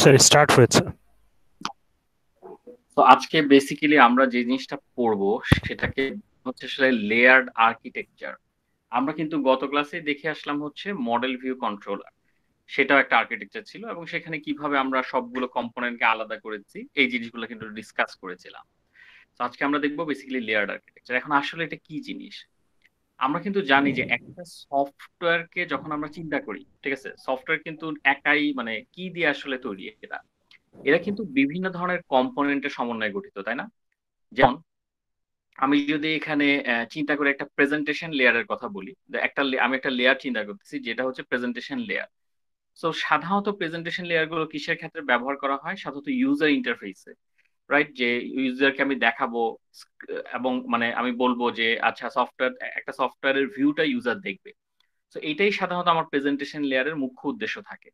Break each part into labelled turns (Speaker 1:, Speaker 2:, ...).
Speaker 1: Sir start হয়েছে।
Speaker 2: তো আজকে বেসিক্যালি আমরা যে জিনিসটা পড়বো সেটাকে হচ্ছে আসলে লেয়ার্ড আর্কিটেকচার। আমরা কিন্তু গত ক্লাসে দেখে আসলাম হচ্ছে মডেল ভিউ কন্ট্রোলার, সেটাও একটা আর্কিটেকচার ছিল এবং সেখানে কিভাবে আমরা সবগুলো কম্পোনেন্টকে আলাদা করেছি এই জিনিসগুলো কিন্তু ডিসকাস করেছিলাম। তো আজকে আমরা দেখবো বেসিক্যালি লেয়ার্ড আর্কিটেকচার। এখন আসলে এটা কি জিনিস? আমরা কিন্তু জানি যে একটা সফটওয়্যারকে যখন আমরা চিন্তা করি, ঠিক আছে, সফটওয়্যার কিন্তু একাই মানে কি দিয়ে আসলে তৈরি, এরা এরা কিন্তু বিভিন্ন ধরনের কম্পোনেন্টের সমন্বয়ে গঠিত, তাই না? যেমন আমি যদি এখানে চিন্তা করে একটা প্রেজেন্টেশন লেয়ারের কথা বলি, আমি একটা লেয়ার চিন্তা করতেছি যেটা হচ্ছে প্রেজেন্টেশন লেয়ার। সো সাধারণত প্রেজেন্টেশন লেয়ার গুলো কিসের ক্ষেত্রে ব্যবহার করা হয়? সাধারণত ইউজার ইন্টারফেসে, রাইট? যে ইউজারকে আমি দেখাবো এবং মানে আমি বলবো যে আচ্ছা একটা সফটওয়্যারের ভিউটা ইউজার দেখবে। তো এটাই সাধারণত আমার প্রেজেন্টেশন লেয়ারের মুখ্য উদ্দেশ্য থাকে।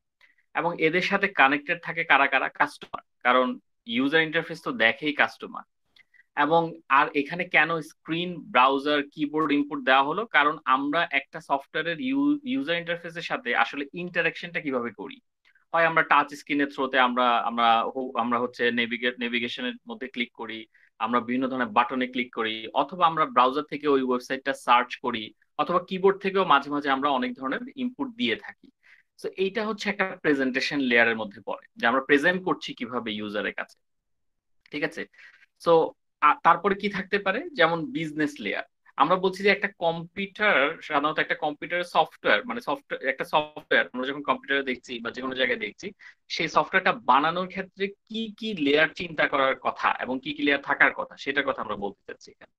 Speaker 2: এবং এদের সাথে কানেক্টেড থাকে কারা কারা? কাস্টমার, কারণ ইউজার ইন্টারফেস তো দেখেই কাস্টমার। এবং আর এখানে কেন স্ক্রিন, ব্রাউজার, কিবোর্ড ইনপুট দেওয়া হলো? কারণ আমরা একটা সফটওয়্যারের ইউজার ইন্টারফেসের সাথে আসলে ইন্টারাকশনটা কিভাবে করি। হয় আমরা টাচ স্ক্রিনের থ্রোতে আমরা আমরা আমরা হচ্ছে নেভিগেশনের মধ্যে ক্লিক করি, আমরা বিভিন্ন ধরনের বাটনে ক্লিক করি, অথবা আমরা ব্রাউজার থেকে ওই ওয়েবসাইটটা সার্চ করি, অথবা কিবোর্ড থেকেও মাঝে মাঝে আমরা অনেক ধরনের ইনপুট দিয়ে থাকি। তো এইটা হচ্ছে একটা প্রেজেন্টেশন লেয়ারের মধ্যে পড়ে, যে আমরা প্রেজেন্ট করছি কিভাবে ইউজারের কাছে। ঠিক আছে? সো তারপরে কি থাকতে পারে? যেমন বিজনেস লেয়ার। আমরা বলছি যে একটা কম্পিউটার, সাধারণত একটা কম্পিউটারের সফটওয়্যার, মানে সফটওয়্যার, একটা সফটওয়্যার আমরা যখন কম্পিউটারে দেখছি বা যে কোনো জায়গায় দেখছি, সেই সফটওয়্যারটা বানানোর ক্ষেত্রে কি কি লেয়ার চিন্তা করার কথা এবং কি কি লেয়ার থাকার কথা সেটার কথা আমরা বলতে চাচ্ছি এখানে।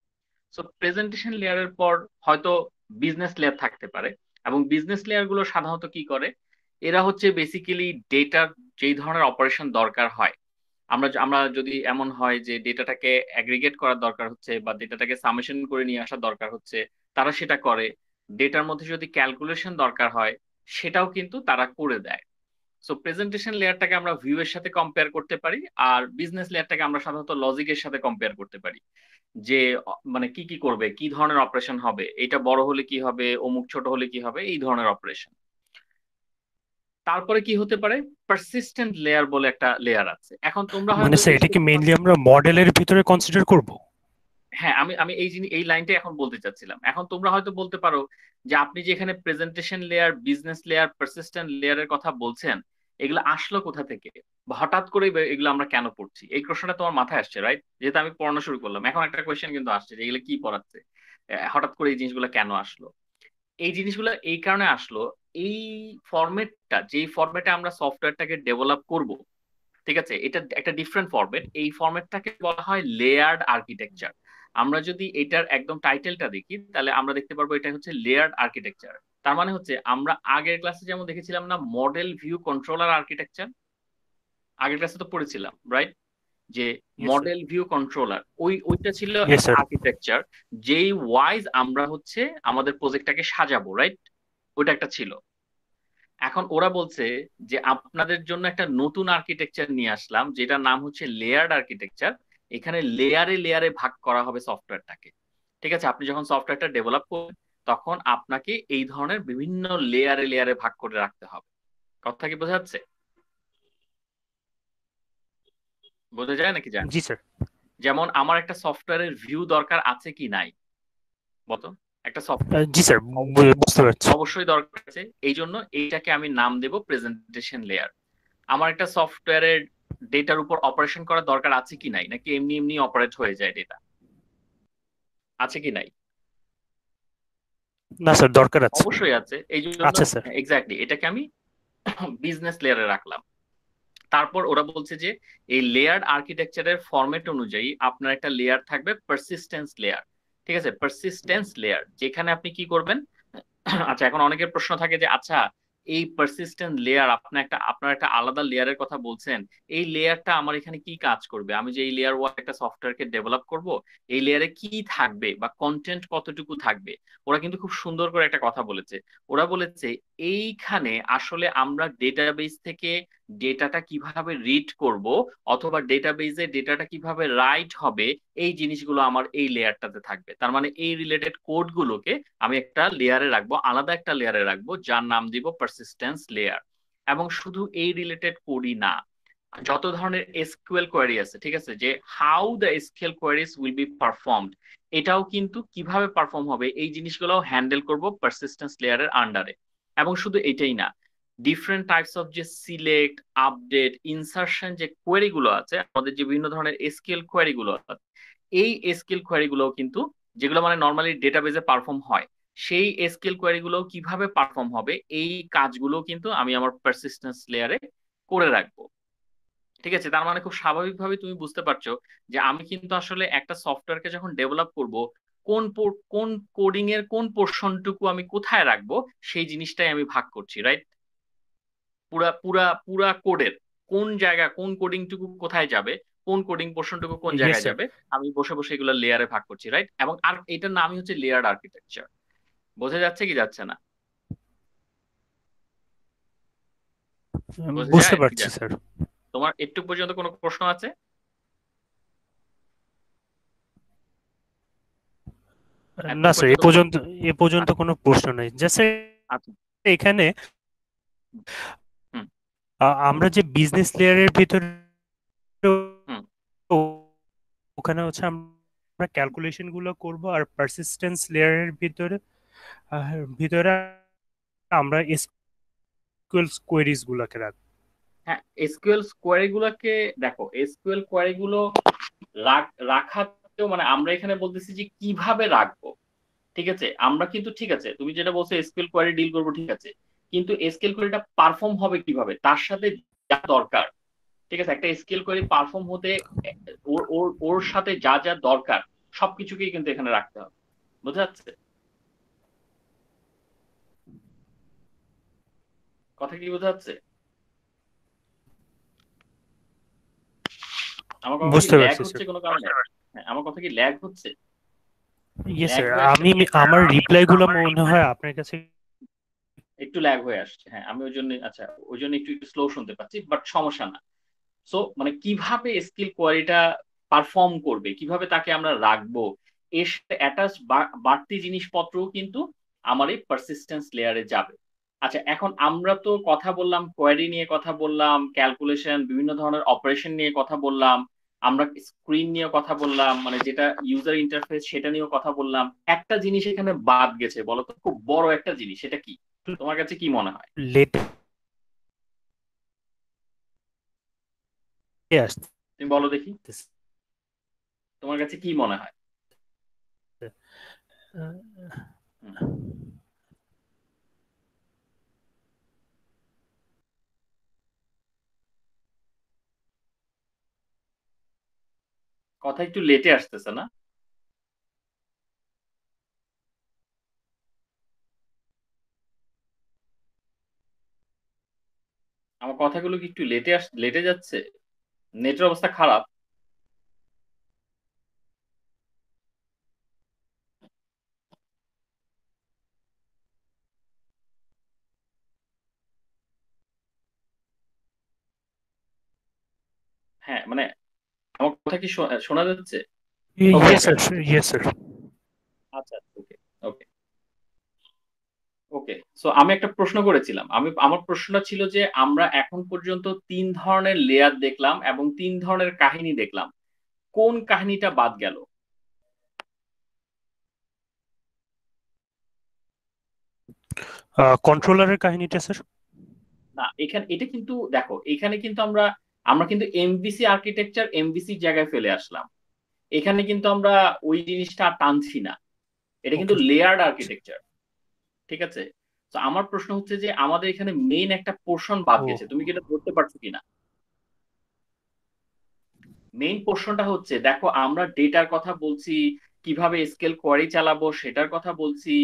Speaker 2: সো প্রেজেন্টেশন লেয়ারের পর হয়তো বিজনেস লেয়ার থাকতে পারে। এবং বিজনেস লেয়ার গুলো সাধারণত কি করে? এরা হচ্ছে বেসিক্যালি ডেটার যেই ধরনের অপারেশন দরকার হয়, আমরা আমরা যদি এমন হয় যে ডেটাটাকে অ্যাগ্রিগেট করার দরকার হচ্ছে বা ডেটাটাকে সামেশন করে নিয়ে আসার দরকার হচ্ছে, তারা সেটা করে। ডেটার মধ্যে যদি ক্যালকুলেশন দরকার হয়, সেটাও কিন্তু তারা করে দেয়। সো প্রেজেন্টেশন লেয়ারটাকে আমরা ভিউ এর সাথে কম্পেয়ার করতে পারি, আর বিজনেস লেয়ারটাকে আমরা সাধারণত লজিকের সাথে কম্পেয়ার করতে পারি। যে মানে কি কি করবে, কি ধরনের অপারেশন হবে, এটা বড় হলে কি হবে, অমুক ছোট হলে কি হবে, এই ধরনের অপারেশন। তারপরে কি হতে পারে? পারসিস্টেন্ট লেয়ার বলে একটা লেয়ার আছে। এখন তোমরা
Speaker 1: মানে
Speaker 2: হয়তো
Speaker 1: স্যার
Speaker 2: এই
Speaker 1: এটাকে মেইনলি আমরা মডেলের ভিতরে কনসিডার করব?
Speaker 2: হ্যাঁ, আমি আমি এই লাইনটা এখন বলতে চাচ্ছিলাম। এখন তোমরা হয়তো বলতে পারো যে আপনি যে এখানে presentation layer, business layer, persistent লেয়ারের কথা বলছেন, এগুলো আসলো কোথা থেকে, বা হঠাৎ করে এগুলো আমরা কেন পড়ছি? এই প্রশ্নটা তোমার মাথায় আসছে, রাইট? যেহেতু আমি পড়ানো শুরু করলাম, এখন একটা কোয়েশ্চেন কিন্তু আসছে যে এগুলো কি পড়াচ্ছে, হঠাৎ করে এই জিনিসগুলো কেন আসলো। এই জিনিসগুলো এই কারণে আসলো, এই ফরম্যাটটা, যেই ফরম্যাটে আমরা সফটওয়্যারটাকে ডেভেলপ করব, ঠিক আছে, এটা একটা ডিফারেন্ট ফরম্যাট। এই ফরম্যাটটাকে বলা হয় লেয়ার্ড আর্কিটেকচার। আমরা যদি এটার একদম টাইটেলটা দেখি, তাহলে আমরা দেখতে পারবো এটা হচ্ছে লেয়ার্ড আর্কিটেকচার। তার মানে হচ্ছে আমরা আগের ক্লাসে যেমন দেখেছিলাম না, মডেল ভিউ কন্ট্রোলার আর্কিটেকচার, আগের ক্লাসে তো পড়েছিলাম, রাইট? যে
Speaker 1: yes sir.
Speaker 2: Model view controller, ওইটা ছিল
Speaker 1: ইয়েস
Speaker 2: একটা
Speaker 1: স্যার।
Speaker 2: আর্কিটেকচার, যেই ওয়াইজ আমরা হচ্ছে আমাদের প্রজেক্টটাকে সাজাবো, রাইট? ওইটা একটা ছিল। এখন ওরা বলছে যে আপনাদের জন্য একটা নতুন আর্কিটেকচার নিয়ে আসলাম, যেটার নাম হচ্ছে লেয়ার্ড আর্কিটেকচার। এখানে লেয়ারে লেয়ারে ভাগ করা হবে সফটওয়্যারটাকে। ঠিক আছে? আপনি যখন সফটওয়্যারটা ডেভেলপ করবেন, তখন আপনাকে এই ধরনের বিভিন্ন লেয়ারে লেয়ারে ভাগ করে রাখতে হবে। কথা কি বোঝা যাচ্ছে? বোঝা যায় নাকি যায় না?
Speaker 1: জি স্যার।
Speaker 2: যেমন আমার একটা সফটওয়্যারের ভিউ দরকার আছে কি নাই, বলতো? একটা সফটওয়্যার
Speaker 1: জি স্যার, বুঝতে পারছি।
Speaker 2: অবশ্যই দরকার আছে, এই জন্য এইটাকে আমি নাম দেব প্রেজেন্টেশন লেয়ার। আমার একটা সফটওয়্যারের ডেটার উপর অপারেশন করার দরকার আছে কি নাই, নাকি এমনি এমনি অপারেট হয়ে যায় ডেটা, আছে কি নাই?
Speaker 1: না স্যার, দরকার আছে।
Speaker 2: অবশ্যই আছে, এই জন্য
Speaker 1: আচ্ছা স্যার।
Speaker 2: এক্স্যাক্টলি এটাকে আমি বিজনেস লেয়ারে রাখলাম। তারপর ওরা বলছে যে এই লেয়ার্ড আর্কিটেকচারের ফরম্যাট অনুযায়ী আপনার একটা লেয়ার থাকবে পারসিস্টেন্স লেয়ার। ঠিক আছে? পারসিস্টেন্স লেয়ার যেখানে আপনি কি করবেন? আচ্ছা, এখন অনেকের প্রশ্ন থাকে যে আচ্ছা, এই পারসিস্টেন্ট লেয়ার, আপনার একটা আলাদা লেয়ারের কথা বলছেন, এই লেয়ারটা আমার এখানে কি কাজ করবে? আমি যে এই লেয়ার ওয়ান একটা সফটওয়্যারকে ডেভেলপ করব, এই লেয়ারে কি থাকবে বা কন্টেন্ট কতটুকু থাকবে? ওরা কিন্তু খুব সুন্দর করে একটা কথা বলেছে। ওরা বলেছে এইখানে আসলে আমরা ডেটাবেস থেকে ডেটাটা কিভাবে রিড করব, অথবা ডেটাবেজে ডেটাটা কিভাবে রাইট হবে, এই জিনিসগুলো আমার এই লেয়ারটাতে থাকবে। তার মানে এই রিলেটেড কোড গুলোকে আমি একটা লেয়ারে রাখবো, আলাদা একটা লেয়ারে রাখবো, যার নাম দিব পারসিস্টেন্স লেয়ার। এবং শুধু এই রিলেটেড কোডই না, যত ধরনের এসকিউএল কোয়েরি আছে, ঠিক আছে, যে how the SQL queries will be performed, এটাও কিন্তু কিভাবে পারফর্ম হবে এই জিনিসগুলো হ্যান্ডেল করব পারসিস্টেন্স লেয়ারের আন্ডারে। এবং শুধু এটাই না, ডিফারেন্ট টাইপস অফ যে সিলেক্ট, আপডেট, ইনসারশন যে কোয়েরি গুলো আছে, আমাদের যে বিভিন্ন ধরনের এসকিউএল কোয়েরি গুলো আছে, এই এসকিউএল কোয়েরি গুলো কিন্তু যেগুলো মানে নর্মালি ডেটাবেজে পারফর্ম হয়, সেই এসকিউএল কোয়েরি গুলো কিভাবে পারফর্ম হবে এই কাজগুলো কিন্তু আমি আমার পারসিস্টেন্স লেয়ারে করে রাখবো। ঠিক আছে, তার মানে খুব স্বাভাবিকভাবে তুমি বুঝতে পারছো যে আমি কিন্তু আসলে একটা সফটওয়্যারকে যখন ডেভেলপ করব, কোন কোডিং এর কোন পোর্শনটুকু আমি কোথায় রাখবো সেই জিনিসটাই আমি ভাগ করছি, রাইট? পুরা পুরা পুরা কোডের কোন জায়গা, কোন কোডিংটুকু কোথায় যাবে, কোন কোডিং পোর্শনটুকু কোন
Speaker 1: ইয়েস
Speaker 2: জায়গায়
Speaker 1: স্যার।
Speaker 2: যাবে, আমি বসে বসে এগুলো লেয়ারে ভাগ করছি, রাইট? এবং আর এটার নামই হচ্ছে লেয়ার্ড আর্কিটেকচার। বোঝা যাচ্ছে কি যাচ্ছে না? বোঝা
Speaker 1: বুঝতে
Speaker 2: যায় কি
Speaker 1: পারছি
Speaker 2: যায়?
Speaker 1: স্যার।
Speaker 2: তোমার একটু পর্যন্ত কোনো প্রশ্ন আছে?
Speaker 1: না
Speaker 2: এতটুকু
Speaker 1: স্যার,
Speaker 2: পর্যন্ত কোনো?
Speaker 1: এ পর্যন্ত
Speaker 2: আচ্ছা
Speaker 1: কোনো প্রশ্ন নেই। জাস্ট
Speaker 2: আচ্ছা।
Speaker 1: এখানে
Speaker 2: হুম হুম
Speaker 1: আমরা যে বিজনেস লেয়ারের ভিতরে
Speaker 2: হুম।
Speaker 1: ওখানে হচ্ছে আমরা ক্যালকুলেশন গুলো করব, আর পারসিস্টেন্স লেয়ারের ভিতরে ভিতরে আমরা এসকিউএল কোয়েরিজ গুলোকে রাখবো।
Speaker 2: হ্যাঁ, এসকিউএল কোয়েরি গুলোকে দেখো, এসকিউএল কোয়েরি গুলো রাখাতেও মানে আমরা এখানে বলতেছি যে কিভাবে রাখবো। ঠিক আছে, আমরা কিন্তু ঠিক আছে, তুমি যেটা বলছো এসকিউএল কোয়েরি ডিল করবো, ঠিক আছে, কিন্তু এসকিউএল কোয়েরিটা পারফর্ম হবে কিভাবে তার সাথে যা দরকার, ঠিক আছে, একটা এসকিউএল কোয়েরি পারফর্ম হতে ওর ওর ওর সাথে যা যা দরকার সবকিছুকেই কিন্তু এখানে রাখতে হবে। বোঝা যাচ্ছে কথা কি বোঝা যাচ্ছে? আমার কথা কি
Speaker 1: বুঝতে
Speaker 2: ল্যাগ
Speaker 1: পারছি
Speaker 2: হচ্ছে
Speaker 1: স্যার।
Speaker 2: কোনো কারণে? হ্যাঁ, আমার কথা কি ল্যাগ হচ্ছে?
Speaker 1: ইয়েস
Speaker 2: ল্যাগ
Speaker 1: স্যার,
Speaker 2: হয়ে আসছে কি?
Speaker 1: আমার রিপ্লাই গুলো মনে হয় আপনার কাছে।
Speaker 2: একটু ল্যাগ হয়ে আসছে, হ্যাঁ, আমি ওই জন্য, আচ্ছা, ওই জন্য একটু একটু স্লো শুনতে পাচ্ছি, বাট সমস্যা না। সো মানে কিভাবে স্কিল কোয়ারিটা পারফর্ম করবে, কিভাবে তাকে আমরা রাখবো, এর সাথে অ্যাটাচ বাড়তি জিনিসপত্র কিন্তু আমার এই পারসিস্টেন্স লেয়ারে যাবে। আচ্ছা, এখন আমরা তো কথা বললাম কোয়ারি নিয়ে, কথা বললাম ক্যালকুলেশন, বিভিন্ন ধরনের অপারেশন নিয়ে কথা বললাম, আমরা স্ক্রিন নিয়ে কথা বললাম, মানে যেটা ইউজার ইন্টারফেস সেটা নিয়েও কথা বললাম। একটা জিনিস এখানে বাদ গেছে, বলো তো, খুব বড় একটা জিনিস, সেটা কি? তোমার কাছে কি মনে হয়?
Speaker 1: লেটে আসছে।
Speaker 2: তুমি বলো দেখি, তোমার কাছে কি মনে হয়? হুম, কথা একটু লেটে আসতেছে না? আমার কথাগুলো কি একটু লেটে যাচ্ছে? নেটের অবস্থা খারাপ? হ্যাঁ, মানে আমার কথা কি শোনা যাচ্ছে? Okay.
Speaker 1: Yes sir, yes sir.
Speaker 2: আচ্ছা, ওকে ওকে ওকে। সো আমি একটা প্রশ্ন করেছিলাম, আমার প্রশ্নটা ছিল যে আমরা এখন পর্যন্ত তিন ধরনের লেয়ার দেখলাম এবং তিন ধরনের কাহিনী দেখলাম, কোন কাহিনীটা বাদ গেল?
Speaker 1: কন্ট্রোলারের কাহিনীটা স্যার।
Speaker 2: না, এখানে এটা কিন্তু দেখো, এখানে কিন্তু আমরা আমরা কিন্তু এমভিসি আর্কিটেকচার এমভিসি জায়গায় ফেলে আসলাম। এখানে কিন্তু আমরা ওই জিনিসটা আর টানছি না, এটা কিন্তু
Speaker 1: ওকে।
Speaker 2: Layered architecture. ঠিক আছে, তো আমার প্রশ্ন হচ্ছে যে আমাদের এখানে মেইন একটা পোর্শন বাদ
Speaker 1: ও,
Speaker 2: গেছে, তুমি কি এটা ধরতে পারছো কিনা? মেইন পোর্শনটা হচ্ছে, দেখো আমরা ডেটার কথা বলছি, কিভাবে স্কেল কোয়ারি চালাবো সেটার কথা বলছি,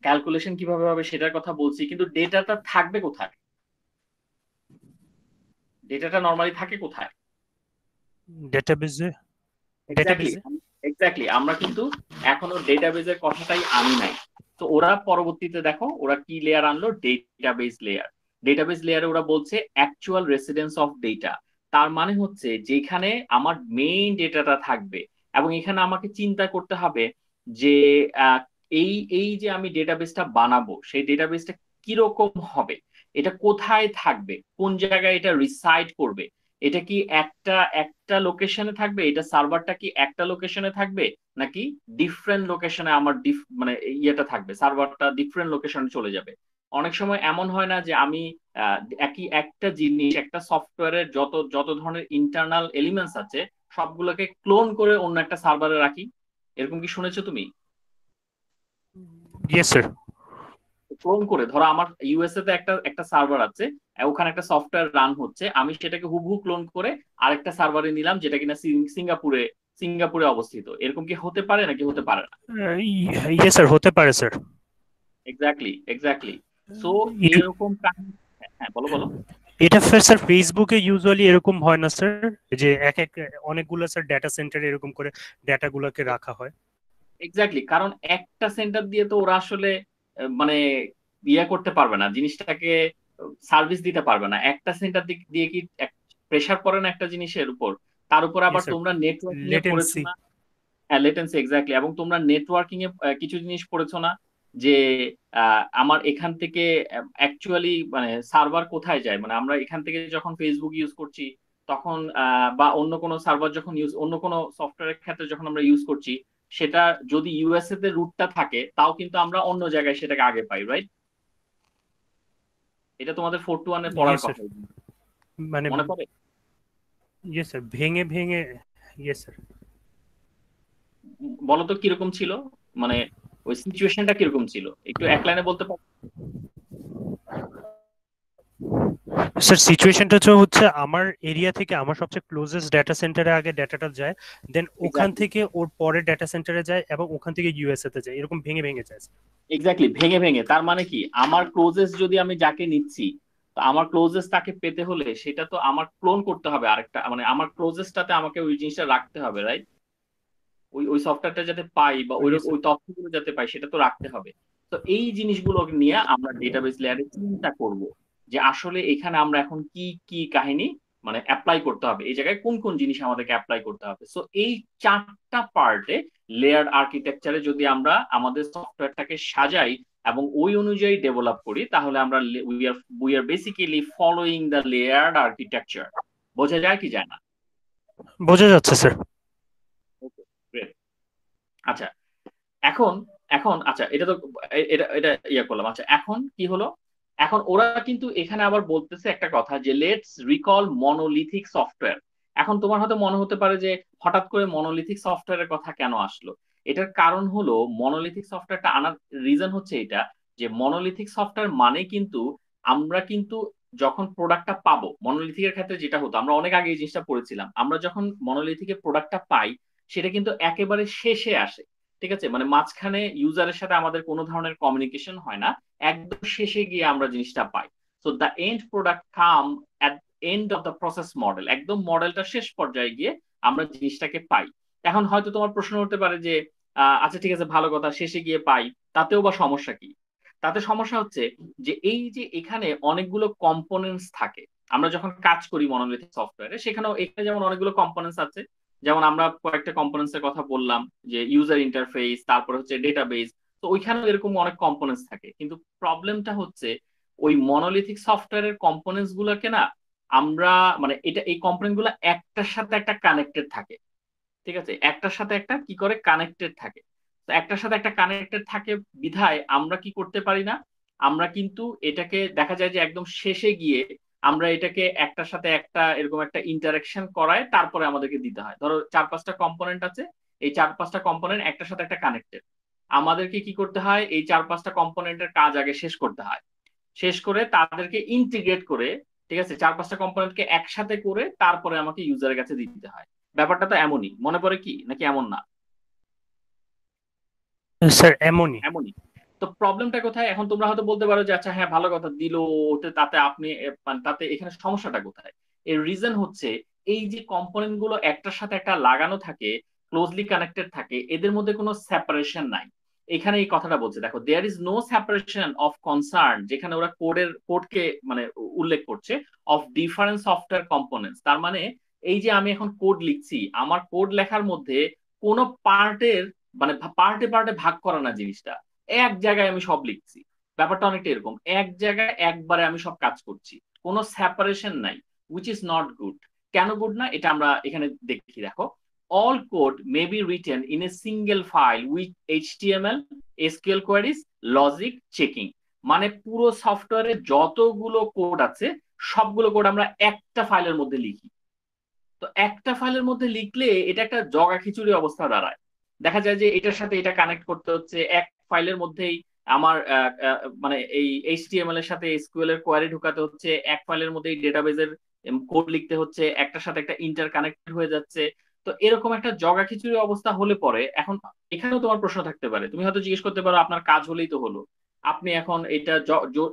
Speaker 2: ক্যালকুলেশন কিভাবে হবে সেটার কথা বলছি, কিন্তু ডেটাটা থাকবে কোথায়? ডেটাটা নর্মালি থাকে কোথায়?
Speaker 1: ডেটাবেজে।
Speaker 2: এক্স্যাক্টলি,
Speaker 1: ডেটাবেজে।
Speaker 2: এক্স্যাক্টলি, আমরা কিন্তু এখনো ডেটাবেজের কথাটাই আনি নাই। তো ওরা পরবর্তীতে দেখো ওরা কি লেয়ার আনলো, ডেটাবেজ লেয়ার। ডেটাবেজ লেয়ারে ওরা বলছে অ্যাকচুয়াল রেসিডেন্স অফ ডেটা। তার মানে হচ্ছে যেখানে আমার মেইন ডেটাটা থাকবে, এবং এখানে আমাকে চিন্তা করতে হবে যে আহ, এই এই যে আমি ডেটাবেসটা বানাবো সেই ডেটাবেসটা কিরকম হবে, এটা কোথায় থাকবে, কোন জায়গায় এটা রিসাইড করবে, এটা কি একটা একটা লোকেশনে থাকবে, এটা সার্ভারটা কি একটা লোকেশনে থাকবে, নাকি ডিফারেন্ট লোকেশনে আমার মানে ইয়েটা থাকবে, সার্ভারটা ডিফারেন্ট লোকেশনে চলে যাবে? অনেক সময় এমন হয় না যে আমি আহ, একই একটা জিনিস, একটা সফটওয়্যারের যত যত ধরনের ইন্টারনাল এলিমেন্টস আছে সবগুলোকে ক্লোন করে অন্য একটা সার্ভারে রাখি? এরকম কি শুনেছো তুমি?
Speaker 1: Yes sir.
Speaker 2: ক্লোন করে, ধরো আমার ইউএসএ তে একটা একটা সার্ভার আছে, ওখানে একটা সফটওয়্যার রান হচ্ছে, আমি সেটাকে হুবহু ক্লোন করে আরেকটা সার্ভারে নিলাম যেটা কিনা সিঙ্গাপুরে সিঙ্গাপুরে অবস্থিত। এরকম কি হতে পারে নাকি হতে পারে না?
Speaker 1: ইয়েস স্যার, হতে পারে স্যার।
Speaker 2: Exactly, exactly. সো এরকম কাহিনী। হ্যাঁ হ্যাঁ, বলো বলো।
Speaker 1: এটা স্যার ফেসবুকে ইউজুয়ালি এরকম হয় না স্যার, যে এক এক অনেকগুলো স্যার ডেটা সেন্টারে এরকম করে ডেটা গুলোকে রাখা হয়।
Speaker 2: এক্স্যাক্টলি, কারণ একটা সেন্টার দিয়ে তো ওরা আসলে মানে ইয়ে করতে পারবে না, জিনিসটাকে সার্ভিস দিতে পারবে না। একটা সেন্টার দিয়ে কি প্রেসার পড়ে না একটা জিনিসের উপর? তার উপর আবার
Speaker 1: ইয়েস স্যার,
Speaker 2: তোমরা নেটওয়ার্কিং এ পড়েছো
Speaker 1: লেটেন্সি।
Speaker 2: না? হ্যাঁ, লেটেন্সি, এক্স্যাক্টলি। এবং তোমরা নেটওয়ার্কিং এ কিছু জিনিস পড়েছো না, যে আমার এখান থেকে অ্যাকচুয়ালি মানে সার্ভার কোথায় যায়, মানে আমরা এখান থেকে যখন ফেসবুক ইউজ করছি তখন বা অন্য কোনো সার্ভার যখন অন্য কোনো সফটওয়্যারের ক্ষেত্রে যখন আমরা ইউজ করছি, সেটা যদি ইউএসএ তে রুটটা থাকে তাও কিন্তু আমরা অন্য জায়গায় সেটাকে আগে পাই, রাইট? এটা তোমাদের 421 এ পড়ার
Speaker 1: ইয়েস স্যার,
Speaker 2: কথা,
Speaker 1: মানে
Speaker 2: মনে পড়ে?
Speaker 1: ইয়েস স্যার, ভেঙে ভেঙে। Yes sir.
Speaker 2: বলো তো কিরকম ছিল, মানে ওই সিচুয়েশনটা কিরকম ছিল, একটু এক লাইনে বলতে পারো?
Speaker 1: স্যার সিচুয়েশনটা হচ্ছে আমার এরিয়া থেকে আমার সবচেয়ে ক্লোজেস্ট ডেটা সেন্টারে আগে ডেটাটা যায়, দেন ওখান
Speaker 2: এক্স্যাক্টলি,
Speaker 1: থেকে ওর পরে ডেটা সেন্টারে যায় এবং ওখান থেকে ইউএসএ তে যায়, এরকম ভেঙে ভেঙে যায়।
Speaker 2: এক্স্যাক্টলি, ভেঙে ভেঙে। তার মানে কি, আমার ক্লোজেস্ট যদি আমি যাকে নিচ্ছি, তো আমার ক্লোজেস্ট তাকে পেতে হলে সেটা তো আমার ক্লোন করতে হবে আরেকটা, মানে আমার ক্লোজেস্টটাতে আমাকে ওই জিনিসটা রাখতে হবে, রাইট? ওই ওই সফটওয়্যারটা যাতে পাই বা ওই
Speaker 1: ইয়েস স্যার।
Speaker 2: ওই তথ্যগুলো যাতে পাই সেটা তো রাখতে হবে। তো এই জিনিসগুলো নিয়ে আমরা ডেটাবেস লেয়ারে চিন্তা করব যে আসলে এখানে আমরা এখন কি কি কাহিনী মানে অ্যাপ্লাই করতে হবে, এই জায়গায় কোন কোন জিনিস আমাদেরকে অ্যাপ্লাই করতে হবে। সো এই চারটা পার্টে লেয়ার আর্কিটেকচারে যদি আমরা আমাদের সফটওয়্যারটাকে সাজাই এবং ওই অনুযায়ী ডেভেলপ করি, তাহলে আমরা we are basically following the layered architecture. বোঝা যায় কি যায় না?
Speaker 1: বোঝা যাচ্ছে স্যার।
Speaker 2: ওকে, গ্রেট। আচ্ছা, এখন এখন আচ্ছা, এটা তো এটা এটা ইয়া করলাম। আচ্ছা, এখন কি হলো? এখন ওরা কিন্তু এখানে আবার বলতেছে একটা কথা যে লেটস রিকল মনোলিথিক সফটওয়্যার। এখন তোমার হয়তো মনে হতে পারে যে হঠাৎ করে মনোলিথিক সফটওয়্যারের কথা কেন আসলো। এটার কারণ হলো, মনোলিথিক সফটওয়্যারটা আনার রিজন হচ্ছে এটা, যে মনোলিথিক সফটওয়্যার মানে কিন্তু আমরা কিন্তু যখন প্রোডাক্টটা পাবো, মনোলিথিকের ক্ষেত্রে যেটা হতো, আমরা অনেক আগে এই জিনিসটা পড়েছিলাম, আমরা যখন মনোলিথিকের প্রোডাক্টটা পাই সেটা কিন্তু একেবারে শেষে আসে। ঠিক আছে, মানে মাঝখানে ইউজারের সাথে আমাদের কোনো ধরনের কমিউনিকেশন হয় না, একদম শেষে গিয়ে আমরা জিনিসটা পাই। So the end product come at end of the process model, একদম মডেলটা শেষ পর্যায়ে গিয়ে আমরা জিনিসটাকে পাই। এখন হয়তো তোমার প্রশ্ন হতে পারে যে আচ্ছা ঠিক আছে, ভালো কথা, শেষে গিয়ে পাই, তাতেও বা সমস্যা কি? তাতে সমস্যা হচ্ছে যে এই যে এখানে অনেকগুলো কম্পোনেন্টস থাকে, আমরা যখন কাজ করি মনোলিথিক সফটওয়্যারে, সেখানেও এখানে যেমন অনেকগুলো কম্পোনেন্টস আছে, যেমন আমরা কয়েকটা কম্পোনেন্টস এর কথা বললাম, যে ইউজার ইন্টারফেস, তারপর হচ্ছে ডেটাবেস। তো ওইখানেও এরকম অনেক কম্পোনেন্টস থাকে, কিন্তু প্রবলেমটা হচ্ছে ওই মনোলিথিক সফটওয়্যারের কম্পোনেন্টস গুলোকে না আমরা, মানে এটা এই কম্পোনেন্ট গুলো একটার সাথে একটা কানেক্টেড থাকে। ঠিক আছে, একটার সাথে একটা কি করে কানেক্টেড থাকে। তো একটার সাথে একটা কানেক্টেড থাকে বিধায় আমরা কি করতে পারি না, আমরা কিন্তু এটাকে দেখা যায় যে একদম শেষে গিয়ে আমরা এটাকে একটার সাথে একটা এরকম একটা ইন্টারাকশন করায় তারপরে আমাদেরকে দিতে হয়। ধরো চার পাঁচটা কম্পোনেন্ট আছে, এই চার পাঁচটা কম্পোনেন্ট একটার সাথে একটা কানেক্টেড, আমাদেরকে কি করতে হয়, এই চার পাঁচটা কম্পোনেন্টের কাজ আগে শেষ করতে হয়, শেষ করে তাদেরকে ইন্টিগ্রেট করে, ঠিক আছে, চার পাঁচটা কম্পোনেন্টকে একসাথে করে তারপরে আমাকে ইউজারের কাছে দিতে হয়। ব্যাপারটা তো এমনই, মনে পড়ে কি নাকি এমন না?
Speaker 1: স্যার এমনই।
Speaker 2: এমনই। তো প্রবলেমটা কোথায়? এখন তোমরা হয়তো বলতে পারো যে আচ্ছা হ্যাঁ ভালো কথা দিল ওতে, তাতে আপনি মানে তাতে এখানে সমস্যাটা কোথায়? এর রিজন হচ্ছে এই যে কম্পোনেন্ট গুলো একটার সাথে একটা লাগানো থাকে, ক্লোজলি কানেক্টেড থাকে, এদের মধ্যে কোনো সেপারেশন নাই। এখানে এই কথাটা বলছে, দেখো, there is no separation of concern, যেখানে ওরা কোডকে মানে উল্লেখ করছে, অফ ডিফারেন্ট সফটওয়্যার কম্পোনেন্টস। তার মানে এই যে আমি এখন কোড লিখছি, আমার কোড লেখার মধ্যে কোনো পার্টের মানে পার্টে পার্টে ভাগ করা না জিনিসটা, এক জায়গায় আমি সব লিখছি। ব্যাপারটা অনেকটা এরকম, এক জায়গায় একবারে আমি সব কাজ করছি, কোনো সেপারেশন নাই, উইচ ইজ নট গুড। কেন গুড না এটা আমরা এখানে দেখি। দেখো, all code may be written in a single file with HTML, SQL queries, logic, checking। মানে পুরো সফটওয়্যারে যতগুলো কোড আছে সবগুলো কোড আমরা একটা ফাইলের মধ্যে লিখি। তো একটা ফাইলের মধ্যে লিখলে এটা একটা জগা খিচুড়ি অবস্থা দাঁড়ায়। দেখা যায় যে এটার সাথে এটা কানেক্ট করতে হচ্ছে, এক ফাইলের মধ্যেই আমার মানে এই এইচটিএমএল এর সাথে এসকিউএল এর কোয়ারি ঢুকাতে হচ্ছে, এক ফাইলের মধ্যেই ডেটাবেজের কোড লিখতে হচ্ছে, একটার সাথে একটা ইন্টার কানেক্টেড হয়ে যাচ্ছে। তো এরকম একটা জগা খিচুড়ি অবস্থা হলে পরে এখন এখানেও তোমার প্রশ্ন থাকতে পারে, তুমি হয়তো জিজ্ঞেস করতে পারো আপনার কাজ হলেই তো হলো, আপনি এখন এটা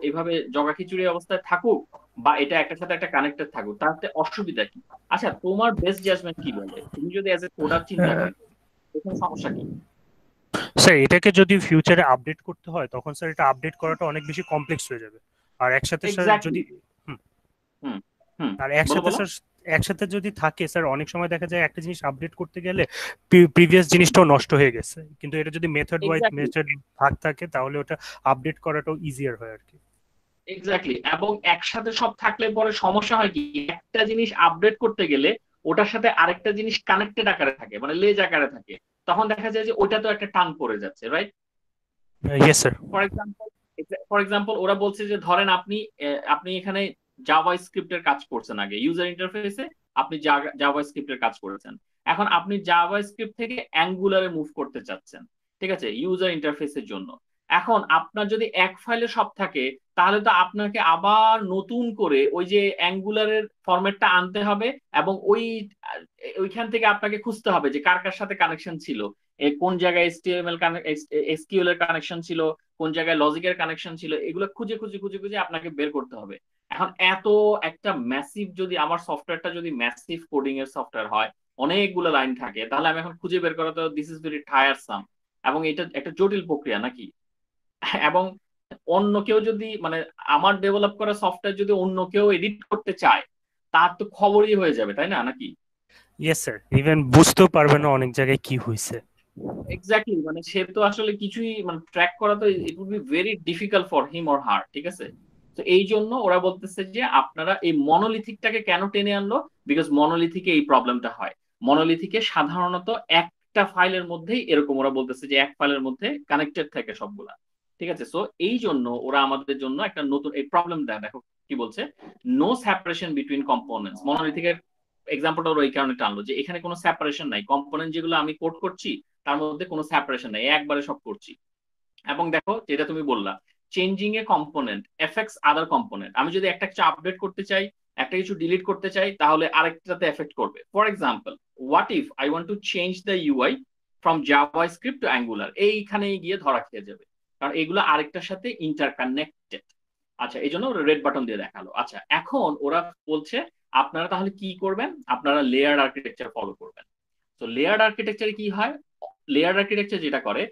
Speaker 2: এভাবে জগা খিচুড়ি অবস্থায় থাকুক বা এটা একটার সাথে একটা কানেক্টেড থাকুক, তাতে অসুবিধা কি? আচ্ছা, তোমার বেস্ট জাজমেন্ট কি বলে? তুমি যদি অ্যাজ এ কোডার চিন্তা করো এখানে সমস্যা কি?
Speaker 1: স্যার এটাকে যদি ফিউচারে আপডেট করতে হয় তখন স্যার এটা আপডেট করাটা অনেক বেশি কমপ্লেক্স হয়ে যাবে। আর একসাথে স্যার
Speaker 2: এক্স্যাক্টলি।
Speaker 1: যদি হুম,
Speaker 2: হুম হুম
Speaker 1: আর
Speaker 2: বলো
Speaker 1: একসাথে
Speaker 2: বলো।
Speaker 1: স্যার একসাথে যদি থাকে স্যার অনেক সময় দেখা যায় একটা জিনিস আপডেট করতে গেলে প্রিভিয়াস জিনিসটাও নষ্ট হয়ে গেছে, কিন্তু এটা যদি
Speaker 2: এক্স্যাক্টলি
Speaker 1: মেথড ভাগ থাকে তাহলে ওটা আপডেট করাটাও ইজিয়ার হয় আর কি।
Speaker 2: এক্স্যাক্টলি, এবং একসাথে সব থাকলে পরে সমস্যা হয় কি, একটা জিনিস আপডেট করতে গেলে ওটার সাথে আরেকটা জিনিস কানেক্টেড আকারে থাকে, মানে লেজ আকারে থাকে, তখন দেখা যায় যে ওটা তো একটা টান পড়ে যাচ্ছে, right?
Speaker 1: Yes sir.
Speaker 2: For example, ওরা বলছে যে ধরেন আপনি আপনি এখানে জাভা স্ক্রিপ্টের কাজ করছেন, আগে ইউজার ইন্টারফেসে আপনি জাভা স্ক্রিপ্টের কাজ করেছেন, এখন আপনি জাভা স্ক্রিপ্ট থেকে অ্যাঙ্গুলারে মুভ করতে চাচ্ছেন, ঠিক আছে, ইউজার ইন্টারফেসের জন্য। এখন আপনার যদি এক ফাইলে সব থাকে তাহলে তো আপনাকে আবার নতুন করে ওই যে অ্যাঙ্গুলারের ফরম্যাটটা আনতে হবে, এবং ওইখান থেকে আপনাকে খুঁজতে হবে যে কার কার সাথে কানেকশন ছিল, কোন জায়গায় এসকিউএল এর কানেকশন ছিল, কোন জায়গায় লজিকের কানেকশন ছিল, এগুলো খুঁজে খুঁজে খুঁজে খুঁজে আপনাকে বের করতে হবে। এখন এত একটা ম্যাসিভ, যদি আমার সফটওয়্যারটা যদি ম্যাসিভ কোডিং এর সফটওয়্যার হয়, অনেকগুলো লাইন থাকে, তাহলে আমি এখন খুঁজে বের করা তো দিস ইজ ভেরি টায়ারসাম, এবং এটা একটা জটিল প্রক্রিয়া নাকি? এবং অন্য কেউ যদি মানে আমার ডেভেলপ করা সফটওয়্যার যদি অন্য কেউ এডিট করতে চায়, তার তো খবরই হয়ে যাবে, তাই না, নাকি?
Speaker 1: ইয়েস স্যার, ইভেন বুঝতেও পারবে না অনেক জায়গায় কি হয়েছে।
Speaker 2: এক্স্যাক্টলি, মানে সে তো আসলে কিছুই মানে ট্র্যাক করা তো it would be very difficult for him or her, ঠিক আছে? তো এই জন্য ওরা বলতেছে যে আপনারা এই মনোলিথিকটাকে কেন টেনে আনলো, বিকজ মনোলিথিকে এই প্রবলেমটা হয়। মনোলিথিকে সাধারণত একটা ফাইলের মধ্যেই এরকম, ওরা বলতেছে যে এক ফাইলের মধ্যে কানেক্টেড থাকে সবগুলা, ঠিক আছে? সো এই জন্য ওরা আমাদের জন্য একটা নতুন এই প্রবলেম দেয়। দেখো কি বলছে, নো সেপারেশন বিটুইন কম্পোনেন্টস। মনোলিথিকের এক্সাম্পলটা ওরা এই কারণে টানলো যে এখানে কোনো সেপারেশন নাই, কম্পোনেন্ট যেগুলো আমি কোড করছি তার মধ্যে কোনো সেপারেশন নাই, একবারে সব করছি। এবং দেখো যেটা তুমি বললা, চেঞ্জিং এ কম্পোনেন্ট এফেক্টস আদার কম্পোনেন্ট, আমি যদি একটা কিছু আপডেট করতে চাই, একটা কিছু ডিলিট করতে চাই, তাহলে আরেকটাতে এফেক্ট করবে। For example, what if I want to change the UI from JavaScript to Angular, এইখানে গিয়ে ধরা খেয়ে যাবে, কারণ এগুলো আরেকটার সাথে ইন্টারকানেক্টেড। আচ্ছা, এই জন্য রেড বাটন দিয়ে দেখালো। আচ্ছা, এখন ওরা বলছে আপনারা তাহলে কি করবেন, আপনারা লেয়ার আর্কিটেকচার ফলো করবেন। তো লেয়ার্ড আর্কিটেকচারে কি হয়, লেয়ার্ড আর্কিটেকচার যেটা করে,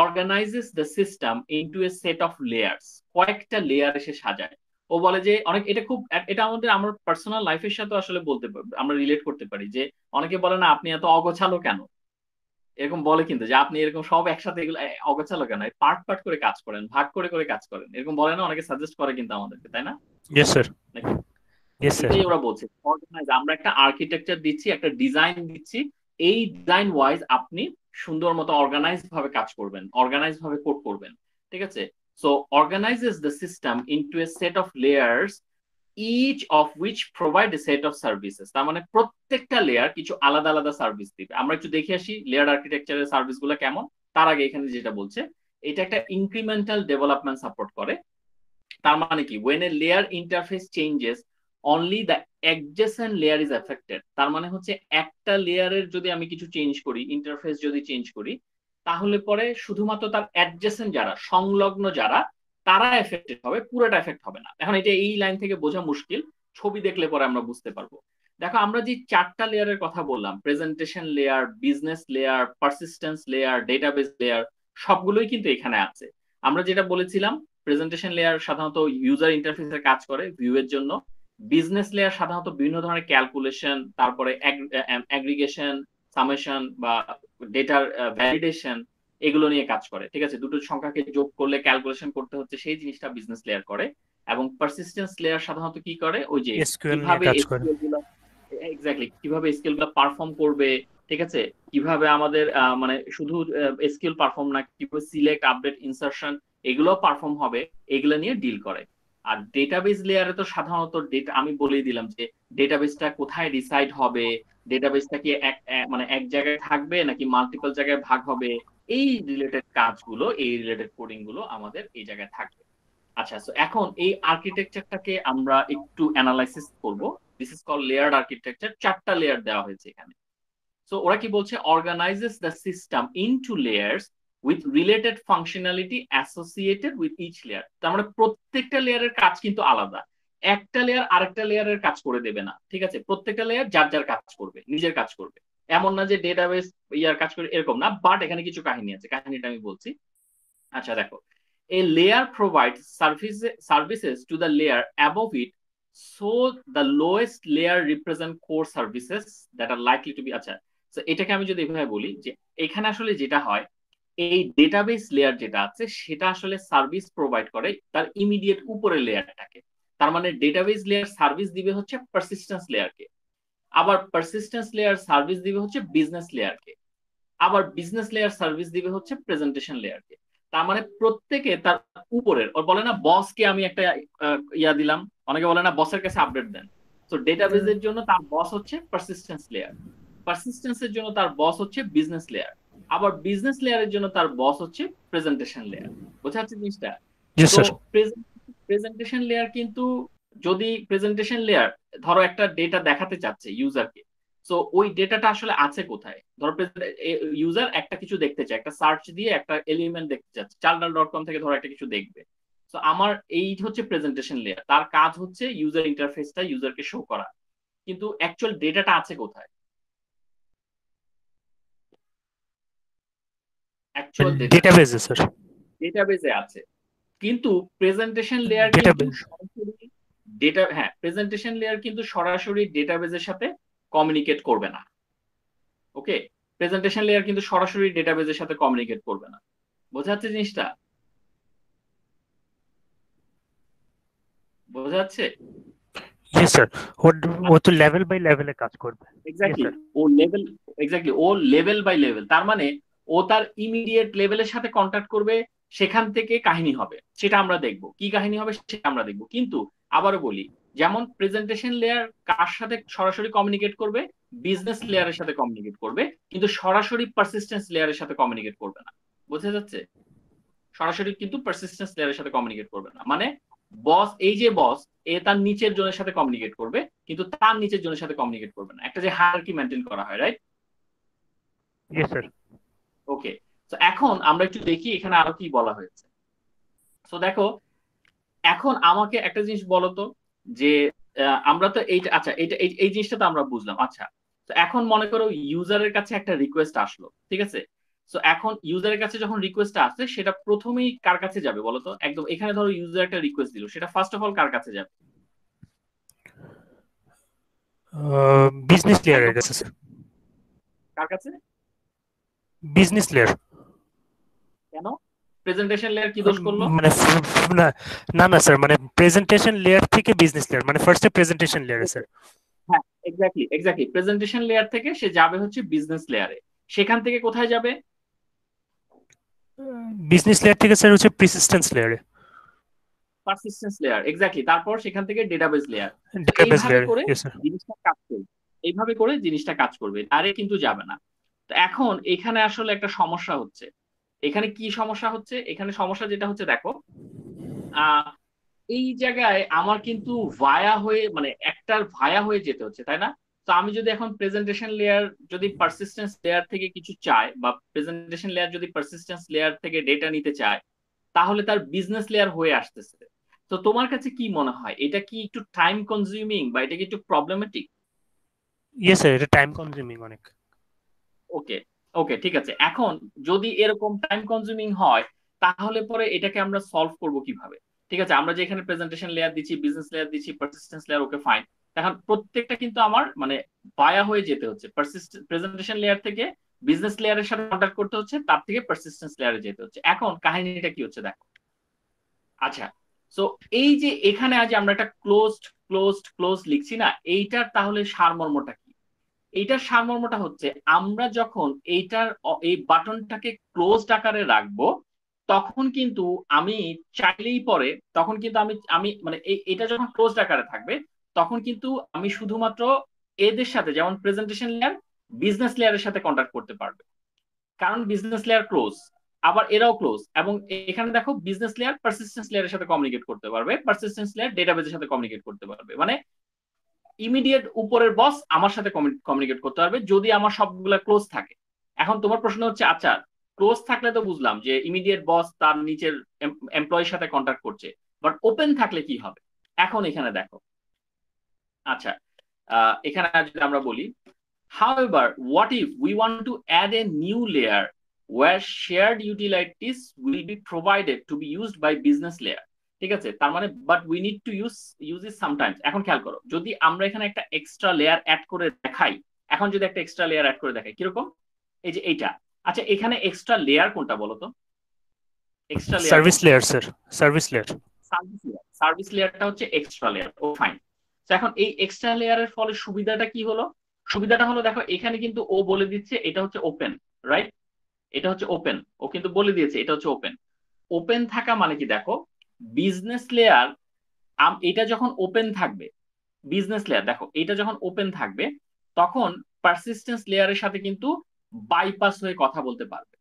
Speaker 2: organises the system into a set of layers, কয়েকটা লেয়ার এসে সাজায়। ও বলে যে অনেক, এটা খুব, এটা আমাদের আমার পার্সোনাল লাইফের সাথে আসলে বলতে আমরা রিলেট করতে পারি, যে অনেকে বলে না আপনি এত অগোছালো কেন, এরকম বলে, কিন্তু যে আপনি এরকম সব একসাথে এগুলো অগোছালো কেন, পার্ট পার্ট করে কাজ করেন, ভাগ করে করে কাজ করেন, এরকম বলে না, অনেকে সাজেস্ট করে কিন্তু আমাদেরকে, তাই না?
Speaker 1: Yes sir.
Speaker 2: নাকি?
Speaker 1: Yes sir.
Speaker 2: এটাই ওরা বলছে, অর্গানাইজ, আমরা একটা আর্কিটেকচার দিচ্ছি, একটা ডিজাইন দিচ্ছি, এই ডিজাইন ওয়াইজ আপনি সুন্দর মতো অর্গানাইজ ভাবে কাজ করবেন, অর্গানাইজ ভাবে কোড করবেন, ঠিক আছে? So organises the system into a set of layers, each of which provide a set of services. তার মানে প্রত্যেকটা লেয়ার কিছু আলাদা আলাদা সার্ভিস দিবে। আমরা একটু দেখে আসি লেয়ার আর্কিটেকচারের সার্ভিস গুলো কেমন। তার আগে এখানে যেটা বলছে, এটা একটা ইনক্রিমেন্টাল ডেভেলপমেন্ট সাপোর্ট করে। তার মানে কি, when a layer interface changes only the adjacent layer is affected। তার মানে হচ্ছে একটা লেয়ারের যদি আমি কিছু চেঞ্জ করি, ইন্টারফেস যদি চেঞ্জ করি, তাহলে পরে শুধুমাত্র তার অ্যাডজেসেন্ট যারা, সংলগ্ন যারা, তারা এফেক্টেড হবে, পুরোটা এফেক্ট হবে না। এখন এটা এই লাইন থেকে বোঝা মুশকিল, ছবি দেখলে পরে আমরা বুঝতে পারবো। দেখো আমরা যে চারটা লেয়ারের কথা বললাম, presentation layer, business layer, persistence layer, database layer, সবগুলোই কিন্তু এখানে আছে। আমরা যেটা বলেছিলাম, প্রেজেন্টেশন লেয়ার সাধারণত ইউজার ইন্টারফেসের কাজ করে ভিউ এর জন্য, বিজনেস লেয়ার সাধারণত বিভিন্ন ধরনের ক্যালকুলেশন, তারপরে অ্যাগ্রিগেশন, সামেশন বা ডেটার ভ্যালিডেশন, এগুলো নিয়ে কাজ করে, ঠিক আছে? দুটো সংখ্যাকে যোগ করলে ক্যালকুলেশন করতে হচ্ছে, সেই জিনিসটা বিজনেস লেয়ার করে। এবং পারসিস্টেন্স লেয়ার সাধারণত কি করে, ওই যে
Speaker 1: এসকিউএল নিয়ে
Speaker 2: কিভাবে
Speaker 1: কাজ করে।
Speaker 2: এসকিউএল গুলো, এক্স্যাক্টলি কিভাবে স্কিল গুলো পারফর্ম করবে, ঠিক আছে, কিভাবে আমাদের মানে শুধু স্কিল পারফর্ম না, কিভাবে সিলেক্ট আপডেট ইনসারশন এগুলো পারফর্ম হবে, এগুলো নিয়ে ডিল করে। আর ডেটাবেস লেয়ারে তো সাধারণত ডেটা আমি বলেই দিলাম যে ডেটাবেসটা কোথায় রিসাইড হবে, ডেটাবেসটা কি মানে এক জায়গায় থাকবে নাকি মাল্টিপল জায়গায় ভাগ হবে, এই রিলেটেড কাজগুলো, এই রিলেটেড কোডিং গুলো আমাদের এই জায়গায় থাকবে। আচ্ছা, তো এখন এই আর্কিটেকচারটাকে আমরা একটু অ্যানালাইসিস করব। This is call layered architecture, চারটা লেয়ার দেওয়া হয়েছে এখানে। সো ওরা কি বলছে, organises the system into layers with related functionality associated with each layer. তার মানে প্রত্যেকটা লেয়ারের কাজ কিন্তু আলাদা, একটা লেয়ার আরেকটা লেয়ারের কাজ করে দেবে না, ঠিক আছে, প্রত্যেকটা লেয়ার যার যার কাজ করবে, নিজের কাজ করবে। এমন না যে ডেটাবেস ইয়ার কাজ করে, এরকম না, বাট এখানে কিছু কাহিনী আছে, কাহিনীটা আমি বলছি। আচ্ছা দেখো, a layer provides services to the layer above it, so the lowest layer represent core services that are likely to be, আচ্ছা, তো এটাকে আমি যদি এভাবে বলি যে এখানে আসলে যেটা হয়, এই ডেটাবেস লেয়ার যেটা আছে সেটা আসলে সার্ভিস প্রোভাইড করে তার ইমিডিয়েট উপরের লেয়ারটাকে। তার মানে ডেটাবেস লেয়ার সার্ভিস দিবে হচ্ছে পারসিস্টেন্স লেয়ারকে, আবার পারসিস্টেন্স লেয়ার সার্ভিস দিবে হচ্ছে বিজনেস লেয়ারকে, আবার বিজনেস লেয়ার সার্ভিস দিবে হচ্ছে প্রেজেন্টেশন লেয়ারকে। তার মানে প্রত্যেকে তার উপরের, ওর বলে না বসকে আমি একটা ইয়া দিলাম, অনেকে বলে না বসের কাছে আপডেট দেন। তো ডেটাবেজের জন্য তার বস হচ্ছে পারসিস্টেন্স লেয়ার, পারসিস্টেন্সের জন্য তার বস হচ্ছে বিজনেস লেয়ার, আবার বিজনেস লেয়ারের জন্য তার বস হচ্ছে প্রেজেন্টেশন লেয়ার। বোঝা যাচ্ছে জিনিসটা?
Speaker 1: জি
Speaker 2: তো
Speaker 1: স্যার।
Speaker 2: প্রেজেন্টেশন লেয়ার কিন্তু, যদি প্রেজেন্টেশন লেয়ার ধরো একটা ডেটা দেখাতে চাচ্ছে ইউজারকে, সো ওই ডেটাটা আসলে আছে কোথায়? ধরো ইউজার একটা কিছু দেখতে চায়, একটা সার্চ দিয়ে একটা এলিমেন্ট দেখতে চাচ্ছে, চালডাল.কম থেকে ধরো একটা কিছু দেখবে। তো আমার এই হচ্ছে প্রেজেন্টেশন লেয়ার, তার কাজ হচ্ছে ইউজার ইন্টারফেসটা ইউজারকে শো করা, কিন্তু অ্যাকচুয়াল ডেটাটা আছে কোথায়? Actual ডেটাটা
Speaker 1: ডেটাবেজে sir.
Speaker 2: ডেটাবেজে আছে, কিন্তু প্রেজেন্টেশন লেয়ার কিন্তু
Speaker 1: ডেটাবেজ।
Speaker 2: সরাসরি ডেটা, হ্যাঁ, প্রেজেন্টেশন লেয়ার কিন্তু সরাসরি ডেটাবেজের সাথে কমিউনিকেট করবে না। ওকে, প্রেজেন্টেশন লেয়ার কিন্তু সরাসরি ডেটাবেজের সাথে কমিউনিকেট করবে না। বোঝা যাচ্ছে জিনিসটা? বোঝা যাচ্ছে?
Speaker 1: Yes sir. ও ও তো লেভেল বাই লেভেলে কাজ করবে। Yes
Speaker 2: exactly,
Speaker 1: sir.
Speaker 2: ও লেভেল, এক্স্যাক্টলি ও লেভেল বাই লেভেল, তার মানে ও তার ইমিডিয়েট লেভেলের সাথে কন্ট্যাক্ট করবে, সেখান থেকে কাহিনী হবে, সেটা আমরা দেখব, কি কাহিনী হবে সেটা আমরা দেখব। কিন্তু আবারও বলি, যেমন প্রেজেন্টেশন লেয়ার কার সাথে সরাসরি কমিউনিকেট করবে? বিজনেস লেয়ারের সাথে কমিউনিকেট করবে, কিন্তু সরাসরি পারসিস্টেন্স লেয়ারের সাথে কমিউনিকেট করবে না। বোঝা যাচ্ছে? সরাসরি কিন্তু পারসিস্টেন্স লেয়ারের সাথে কমিউনিকেট করবে না। মানে বস, এই যে বস, এ তার নিচের জনের সাথে কমিউনিকেট করবে, কিন্তু তার নিচের জনের সাথে কমিউনিকেট করবে না। একটা যে হায়ারার্কি মেনটেন করা হয়, রাইট?
Speaker 1: Yes sir.
Speaker 2: ওকে, তো এখন আমরা একটু দেখি এখানে আরো কি বলা হয়েছে। তো দেখো, এখন আমাকে একটা জিনিস বলো তো, যে আমরা তো এই, আচ্ছা, এটা এই জিনিসটা তো আমরা বুঝলাম। আচ্ছা, তো এখন মনে করো ইউজারের কাছে একটা রিকোয়েস্ট আসলো, ঠিক আছে, তো এখন ইউজারের কাছে যখন রিকোয়েস্ট আসছে, সেটা প্রথমেই কার কাছে যাবে বলো তো? একদম এখানে ধরো ইউজার একটা রিকোয়েস্ট দিল, সেটা ফার্স্ট অফ অল কার কাছে যাবে?
Speaker 1: বিজনেস লেয়ারের
Speaker 2: একদম
Speaker 1: কাছে স্যার।
Speaker 2: কার কাছে?
Speaker 1: Business layer.
Speaker 2: কেন? প্রেজেন্টেশন লেয়ার কি দোষ করলো?
Speaker 1: মানে না, না না স্যার, মানে প্রেজেন্টেশন লেয়ার থেকে বিজনেস লেয়ার, মানে ফার্স্টে প্রেজেন্টেশন লেয়ারে স্যার।
Speaker 2: হ্যাঁ, এক্স্যাক্টলি এক্স্যাক্টলি, প্রেজেন্টেশন লেয়ার থেকে সে যাবে হচ্ছে বিজনেস লেয়ারে, সেখান থেকে কোথায় যাবে?
Speaker 1: বিজনেস লেয়ার থেকে স্যার হচ্ছে প্রিসিস্টেন্স লেয়ারে।
Speaker 2: পারসিস্টেন্স লেয়ার, এক্স্যাক্টলি, তারপর সেখান থেকে ডেটাবেস লেয়ার। তো
Speaker 1: ডেটাবেস
Speaker 2: এইভাবে
Speaker 1: লেয়ারে।
Speaker 2: করে
Speaker 1: ইয়েস স্যার।
Speaker 2: জিনিসটা কাজ করবে, এইভাবে করে জিনিসটা কাজ করবে, আরে কিন্তু যাবে না। তো এখন এখানে আসলে একটা সমস্যা হচ্ছে। এখানে কি সমস্যা হচ্ছে? এখানে সমস্যা যেটা হচ্ছে, দেখো, আহ এই জায়গায় আমার কিন্তু ভায়া হয়ে, মানে একটার ভায়া হয়ে যেতে হচ্ছে, তাই না? তো আমি যদি এখন প্রেজেন্টেশন লেয়ার যদি পারসিস্টেন্স লেয়ার থেকে কিছু চায়, বা প্রেজেন্টেশন লেয়ার যদি পারসিস্টেন্স লেয়ার থেকে ডেটা নিতে চায়, তাহলে তার বিজনেস লেয়ার হয়ে আসতেছে। তো তোমার কাছে কি মনে হয়, এটা কি একটু টাইম কনজিউমিং, বা এটা কি একটু প্রবলেমেটিক?
Speaker 1: ইয়েস স্যার, এটা টাইম কনজিউমিং অনেক।
Speaker 2: ওকে, ওকে, ঠিক আছে। এখন যদি এরকম টাইম কনজিউমিং হয়, তাহলে পরে এটাকে আমরা সলভ করব কিভাবে? ঠিক আছে, আমরা যে এখানে প্রেজেন্টেশন লেয়ার দিচ্ছি, বিজনেস লেয়ার দিচ্ছি, পারসিস্টেন্স লেয়ার, ওকে ফাইন। এখন প্রত্যেকটা কিন্তু আমার মানে বায়া হয়ে যেতে হচ্ছে, প্রেজেন্টেশন লেয়ার থেকে বিজনেস লেয়ারের সাথে কন্ট্যাক্ট করতে হচ্ছে, তার থেকে পারসিস্টেন্স লেয়ারে যেতে হচ্ছে। এখন কাহিনীটা কি হচ্ছে দেখো। আচ্ছা, সো এই যে এখানে আজ আমরা একটা ক্লোজড ক্লোজ লিখছি না, এইটার তাহলে সারমর্মটা কি? এইটার সারমর্মটা হচ্ছে আমরা যখন এই বাটনটাকে ক্লোজড আকারে রাখবো, তখন কিন্তু আমি চাইলেই পরে, তখন কিন্তু আমি মানে এটা যখন ক্লোজড আকারে থাকবে, তখন কিন্তু আমি শুধুমাত্র এদের সাথে, যেমন প্রেজেন্টেশন লেয়ার বিজনেস লেয়ারের সাথে কন্ট্যাক্ট করতে পারবে, কারণ বিজনেস লেয়ার ক্লোজ, আবার এরাও ক্লোজ। এবং এখানে দেখো বিজনেস লেয়ার পারসিস্টেন্স লেয়ারের সাথে কমিউনিকেট করতে পারবে, পারসিস্টেন্স লেয়ার ডেটাবেসের সাথে কমিউনিকেট করতে পারবে। মানে ইমিডিয়েট উপরের বস আমার সাথে কমিউনিকেট করতে পারবে যদি আমার সবগুলা ক্লোজ থাকে। এখন তোমার প্রশ্ন হচ্ছে, আচ্ছা ক্লোজ থাকলে তো বুঝলাম যে ইমিডিয়েট বস তার নিচের এমপ্লয়ির সাথে কন্ট্যাক্ট করছে, বাট ওপেন থাকলে কি হবে? এখন এখানে দেখো, আচ্ছা এখানে যদি আমরা বলি, however, what if we want to add a new layer where shared utilities will be provided to be used by business layer? ঠিক আছে, তার মানে but we need to use it sometimes. এখন খেয়াল করো, যদি আমরা এখানে একটা এক্সট্রা লেয়ার অ্যাড করে দেখাই, এখন যদি একটা এক্সট্রা লেয়ার অ্যাড করে দেখাই কিরকম, এই যে এইটা। আচ্ছা এখানে এক্সট্রা লেয়ার কোনটা বলো তো? Extra layer
Speaker 1: service layer sir, service layer.
Speaker 2: Service লেয়ারটা হচ্ছে এক্সট্রা লেয়ার। ও ফাইন। এখন এই এক্সট্রা লেয়ারের ফলে সুবিধাটা কি হলো? সুবিধাটা হলো দেখো, এখানে কিন্তু ও বলে দিচ্ছে এটা হচ্ছে ওপেন, রাইট? এটা হচ্ছে ওপেন, ও কিন্তু বলে দিয়েছে এটা হচ্ছে ওপেন। ওপেন থাকা মানে কি দেখো, বিজনেস লেয়ার এটা যখন ওপেন থাকবে, বিজনেস লেয়ার দেখো এটা যখন ওপেন থাকবে, তখন পারসিস্টেন্স লেয়ারের সাথে কিন্তু বাইপাস হয়ে কথা বলতে পারবে।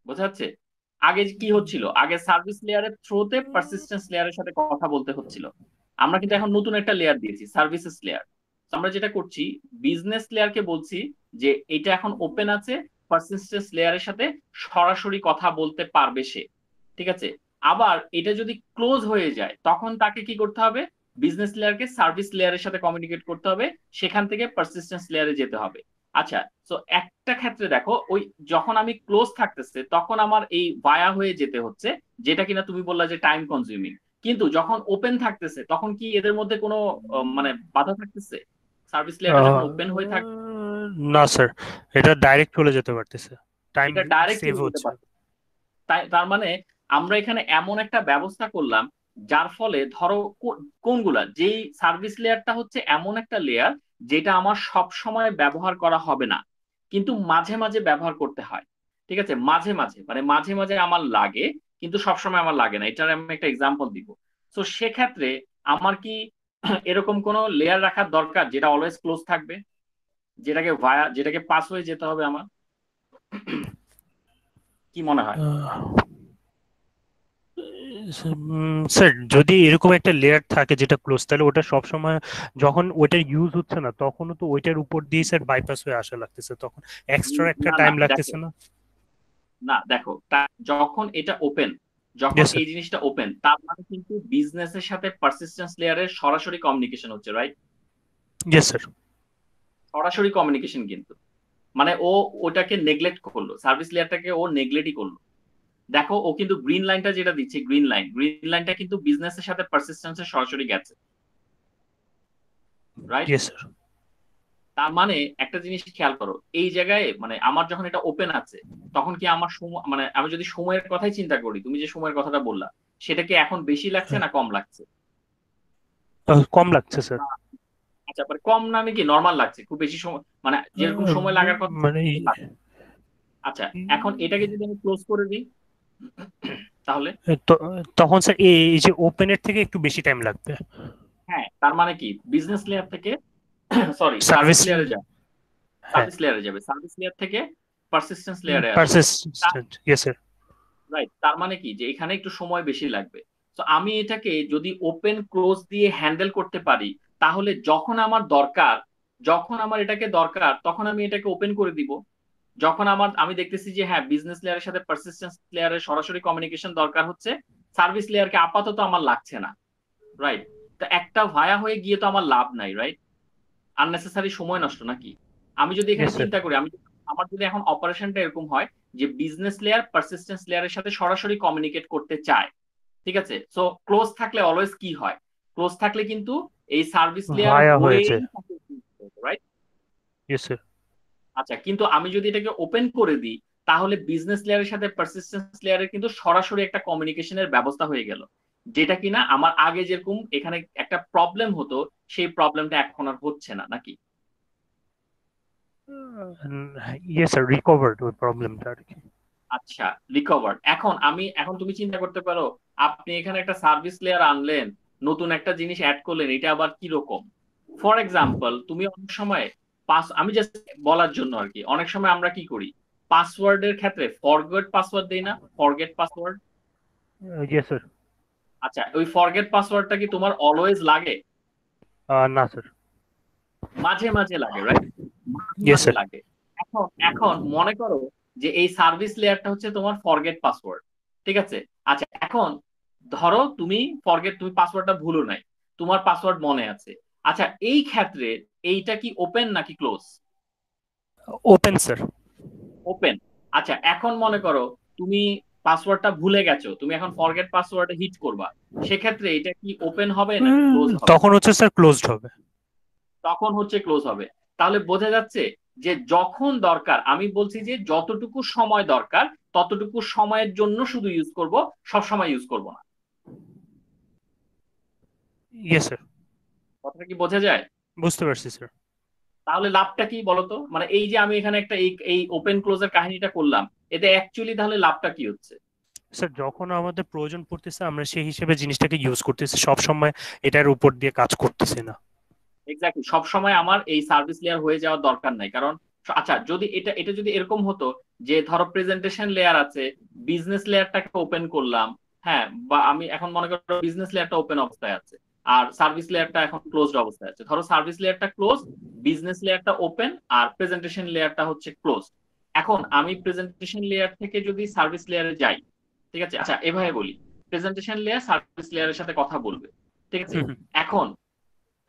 Speaker 2: বোঝা যাচ্ছে? আগে কি হচ্ছিল, আগে সার্ভিস লেয়ারের থ্রুতে পারসিস্টেন্স লেয়ারের সাথে কথা বলতে হচ্ছিল। আমরা কিন্তু এখন নতুন একটা লেয়ার দিয়েছি, সার্ভিসেস লেয়ার। আমরা যেটা করছি, বিজনেস লেয়ারকে বলছি যে এটা এখন ওপেন আছে, পারসিস্টেন্স লেয়ারের সাথে সরাসরি কথা বলতে পারবে সে। ঠিক আছে, আবার এটা যদি ক্লোজ হয়ে যায়, তখন তাকে কি করতে হবে? বিজনেস লেয়ারকে সার্ভিস লেয়ারের সাথে কমিউনিকেট করতে হবে, সেখান থেকে পারসিস্টেন্স লেয়ারে যেতে হবে। আচ্ছা, তো একটা ক্ষেত্রে দেখো, ওই যখন আমি ক্লোজ থাকতেছে তখন আমার এই ভায়া হয়ে যেতে হচ্ছে, যেটা কিনা তুমি বললা যে টাইম কনজিউমিং। কিন্তু যখন ওপেন থাকতেছে তখন কি এদের মধ্যে কোনো মানে বাধা থাকতেছে? সার্ভিস লেয়ারটা যখন ওপেন হয়ে থাকে,
Speaker 1: না স্যার, এটা ডাইরেক্ট চলে যেতে পারতেছে, টাইম
Speaker 2: এটা ডাইরেক্ট
Speaker 1: সেভ
Speaker 2: চলে যেতে
Speaker 1: হচ্ছে।
Speaker 2: পারে। তার মানে আমরা এখানে এমন একটা ব্যবস্থা করলাম, যার ফলে ধরো কোনগুলা, যেই সার্ভিস লেয়ারটা হচ্ছে এমন একটা লেয়ার যেটা আমার সব সময় ব্যবহার করা হবে না, কিন্তু মাঝে মাঝে ব্যবহার করতে হয়। ঠিক আছে, মাঝে মাঝে মানে মাঝে মাঝে আমার লাগে, কিন্তু সব সময় আমার লাগে না। এটার আমি একটা এক্সাম্পল দিব। তো সেক্ষেত্রে আমার কি এরকম কোন লেয়ার রাখার দরকার যেটা অলওয়েজ ক্লোজ থাকবে, যেটাকে পাস হয়ে যেতে হবে আমার? কি মনে হয়?
Speaker 1: স্যার যদি এরকম একটা লেয়ার থাকে যেটা ক্লোজ, তাহলে ওটা সবসময় যখন ওইটা ইউজ হচ্ছে না তখনও তো ওইটার উপর দিয়ে স্যার বাইপাস হয়ে আসা লাগতেছে, তখন এক্সট্রা একটা
Speaker 2: না না
Speaker 1: টাইম
Speaker 2: দেখো,
Speaker 1: লাগতেছে না?
Speaker 2: না দেখো, যখন এটা ওপেন, যখন
Speaker 1: ইয়েস স্যার।
Speaker 2: এই জিনিসটা ওপেন, তার মানে কিন্তু বিজনেসের সাথে পারসিস্টেন্স লেয়ারের সরাসরি কমিউনিকেশন হচ্ছে, রাইট?
Speaker 1: Yes sir.
Speaker 2: সরাসরি কমিউনিকেশন কিন্তু, মানে ও ওটাকে নেগলেক্ট করলো, সার্ভিস লেয়ারটাকে ও নেগলেক্টই করলো। দেখো ও কিন্তু গ্রিন লাইনটা যেটা দিচ্ছে, গ্রিন লাইনটা কিন্তু বিজনেসের সাথে পারসিস্টেন্সের সরাসরি গেছে, রাইট?
Speaker 1: Yes sir.
Speaker 2: তার মানে একটা জিনিস খেয়াল করো, এই জায়গায় মানে আমার যখন এটা ওপেন আছে, তখন কি আমার সময়, মানে আমি যদি সময়ের কথাই চিন্তা করি, তুমি যে সময়ের কথাটা বললা, সেটা কি এখন বেশি লাগছে না কম লাগছে?
Speaker 1: কম লাগছে স্যার।
Speaker 2: আচ্ছা, মানে কম মানে কি নর্মাল লাগছে? খুব বেশি সময় মানে যেরকম সময় লাগার কথা
Speaker 1: মানে
Speaker 2: সেরকম লাগছে। আচ্ছা, এখন এটাকে যদি আমি ক্লোজ করে দিই, তাহলে
Speaker 1: তো- তখন স্যার এই যে ওপেনের থেকে একটু বেশি টাইম লাগবে।
Speaker 2: হ্যাঁ, তার মানে কি বিজনেস লেয়ার থেকে সরি সার্ভিস
Speaker 1: সার্ভিস।
Speaker 2: লেয়ারে যাবে,
Speaker 1: হ্যাঁ,
Speaker 2: সার্ভিস লেয়ার থেকে পারসিস্টেন্স লেয়ারে আসবে।
Speaker 1: Persistent, yes sir.
Speaker 2: রাইট, তার মানে কি যে এখানে একটু সময় বেশি লাগবে। তো আমি এটাকে যদি ওপেন ক্লোজ দিয়ে হ্যান্ডেল করতে পারি, তাহলে যখন আমার এটাকে দরকার, তখন আমি এটাকে ওপেন করে দিব। যখন আমি দেখতেছি যে হ্যাঁ, বিজনেস লেয়ারের সাথে পারসিস্টেন্স লেয়ারের সরাসরি কমিউনিকেশন দরকার হচ্ছে, সার্ভিস লেয়ারকে আপাতত আমার লাগছে না, রাইট? তো একটা ভায়া হয়ে গিয়ে তো আমার লাভ নাই, রাইট? আননেসেসারি সময় নষ্ট নাকি? আমি যদি এখানে
Speaker 1: ইয়েস স্যার।
Speaker 2: চিন্তা করি, আমার যদি এখন অপারেশনটা এরকম হয় যে বিজনেস লেয়ার পারসিস্টেন্স লেয়ারের সাথে সরাসরি কমিউনিকেট করতে চায়, ঠিক আছে, সো ক্লোজ থাকলে অলওয়েজ কি হয়? ক্লোজ থাকলে কিন্তু এই সার্ভিস লেয়ার
Speaker 1: ভায়া হয়েছে।
Speaker 2: হয়েই, রাইট?
Speaker 1: Yes sir.
Speaker 2: আচ্ছা, কিন্তু আমি যদি এটাকে ওপেন করে দিই, তাহলে বিজনেস লেয়ারের সাথে পারসিস্টেন্স লেয়ারের কিন্তু সরাসরি একটা কমিউনিকেশনের ব্যবস্থা হয়ে গেল, যেটা কিনা আমার আগে যেরকম এখানে একটা প্রবলেম হতো সেই প্রবলেমটা এখন আর হচ্ছে না, নাকি?
Speaker 1: ইয়েস স্যার, রিকভার্ড ওই প্রবলেমটা আর কি।
Speaker 2: আচ্ছা, রিকভার। এখন তুমি চিন্তা করতে পারো, আপনি এখানে একটা সার্ভিস লেয়ার আনলেন, নতুন একটা জিনিস অ্যাড করলেন, এটা আবার কি রকম? ফর এক্সাম্পল, তুমি অনেক সময় আমি জাস্ট বলার জন্য আর কি, অনেক সময় আমরা কি করি, পাসওয়ার্ডের ক্ষেত্রে ফরগেট পাসওয়ার্ড দেই না, ফরগেট পাসওয়ার্ড।
Speaker 1: Yes sir.
Speaker 2: আচ্ছা, ওই ফরগেট পাসওয়ার্ডটা কি তোমার অলওয়েজ লাগে?
Speaker 1: না স্যার।
Speaker 2: মাঝে মাঝে লাগে, রাইট? মাঝে
Speaker 1: ইয়েস
Speaker 2: মাঝে
Speaker 1: স্যার।
Speaker 2: লাগে। এখন এখন মনে করো যে এই সার্ভিস লেয়ারটা হচ্ছে তোমার ফরগেট পাসওয়ার্ড, ঠিক আছে? আচ্ছা, এখন ধরো তুমি পাসওয়ার্ডটা ভুলো নাই, তোমার পাসওয়ার্ড মনে আছে। আচ্ছা, এই ক্ষেত্রে এইটা কি ওপেন নাকি ক্লোজ?
Speaker 1: Open sir.
Speaker 2: ওপেন। আচ্ছা, এখন মনে করো তুমি পাসওয়ার্ডটা ভুলে গেছো, তুমি এখন ফরগেট পাসওয়ার্ড হিট করবা, সেক্ষেত্রে এটা কি ওপেন হবে নাকি ক্লোজ হবে?
Speaker 1: তখন হচ্ছে স্যার ক্লোজড হবে।
Speaker 2: তখন হচ্ছে ক্লোজ হবে। তাহলে বোঝা যাচ্ছে যে যখন দরকার, আমি বলছি যে যতটুকু সময় দরকার ততটুকু সময়ের জন্য শুধু ইউজ করব, সব সময় ইউজ করব না।
Speaker 1: Yes sir.
Speaker 2: কথাটা কি বোঝা যায়?
Speaker 1: বুঝতে পারছি স্যার।
Speaker 2: তাহলে লাভটা কি বলতো, মানে এই যে আমি এখানে একটা এই এই ওপেন ক্লোজের কাহিনীটা করলাম, এতে অ্যাকচুয়ালি তাহলে লাভটা কি হচ্ছে?
Speaker 1: স্যার যখন আমাদের প্রয়োজন পড়তেছে আমরা সেই হিসেবে জিনিসটাকে ইউজ করতেছি, সব সময় এটার উপর দিয়ে কাজ করতেছি না।
Speaker 2: এক্স্যাক্টলি, সব সময় আমার এই সার্ভিস লেয়ার হয়ে যাওয়ার দরকার নাই, কারণ আচ্ছা, যদি এটা এটা যদি এরকম হতো যে ধরো প্রেজেন্টেশন লেয়ার আছে, বিজনেস লেয়ারটাকে ওপেন করলাম, হ্যাঁ, বা আমি এখন মনে করো বিজনেস লেয়ারটা ওপেন অবস্থায় আছে আর সার্ভিস লেয়ারটা এখন ক্লোজড অবস্থায় আছে, ধরো সার্ভিস লেয়ারটা ক্লোজ, বিজনেস লেয়ারটা ওপেন, আর প্রেজেন্টেশন লেয়ারটা হচ্ছে ক্লোজ। এখন আমি প্রেজেন্টেশন লেয়ার থেকে যদি সার্ভিস লেয়ারে যাই, ঠিক আছে, আচ্ছা এভাবে বলি, প্রেজেন্টেশন লেয়ার সার্ভিস লেয়ারের সাথে কথা বলবে, ঠিক আছে?
Speaker 1: হুম, হুম।
Speaker 2: এখন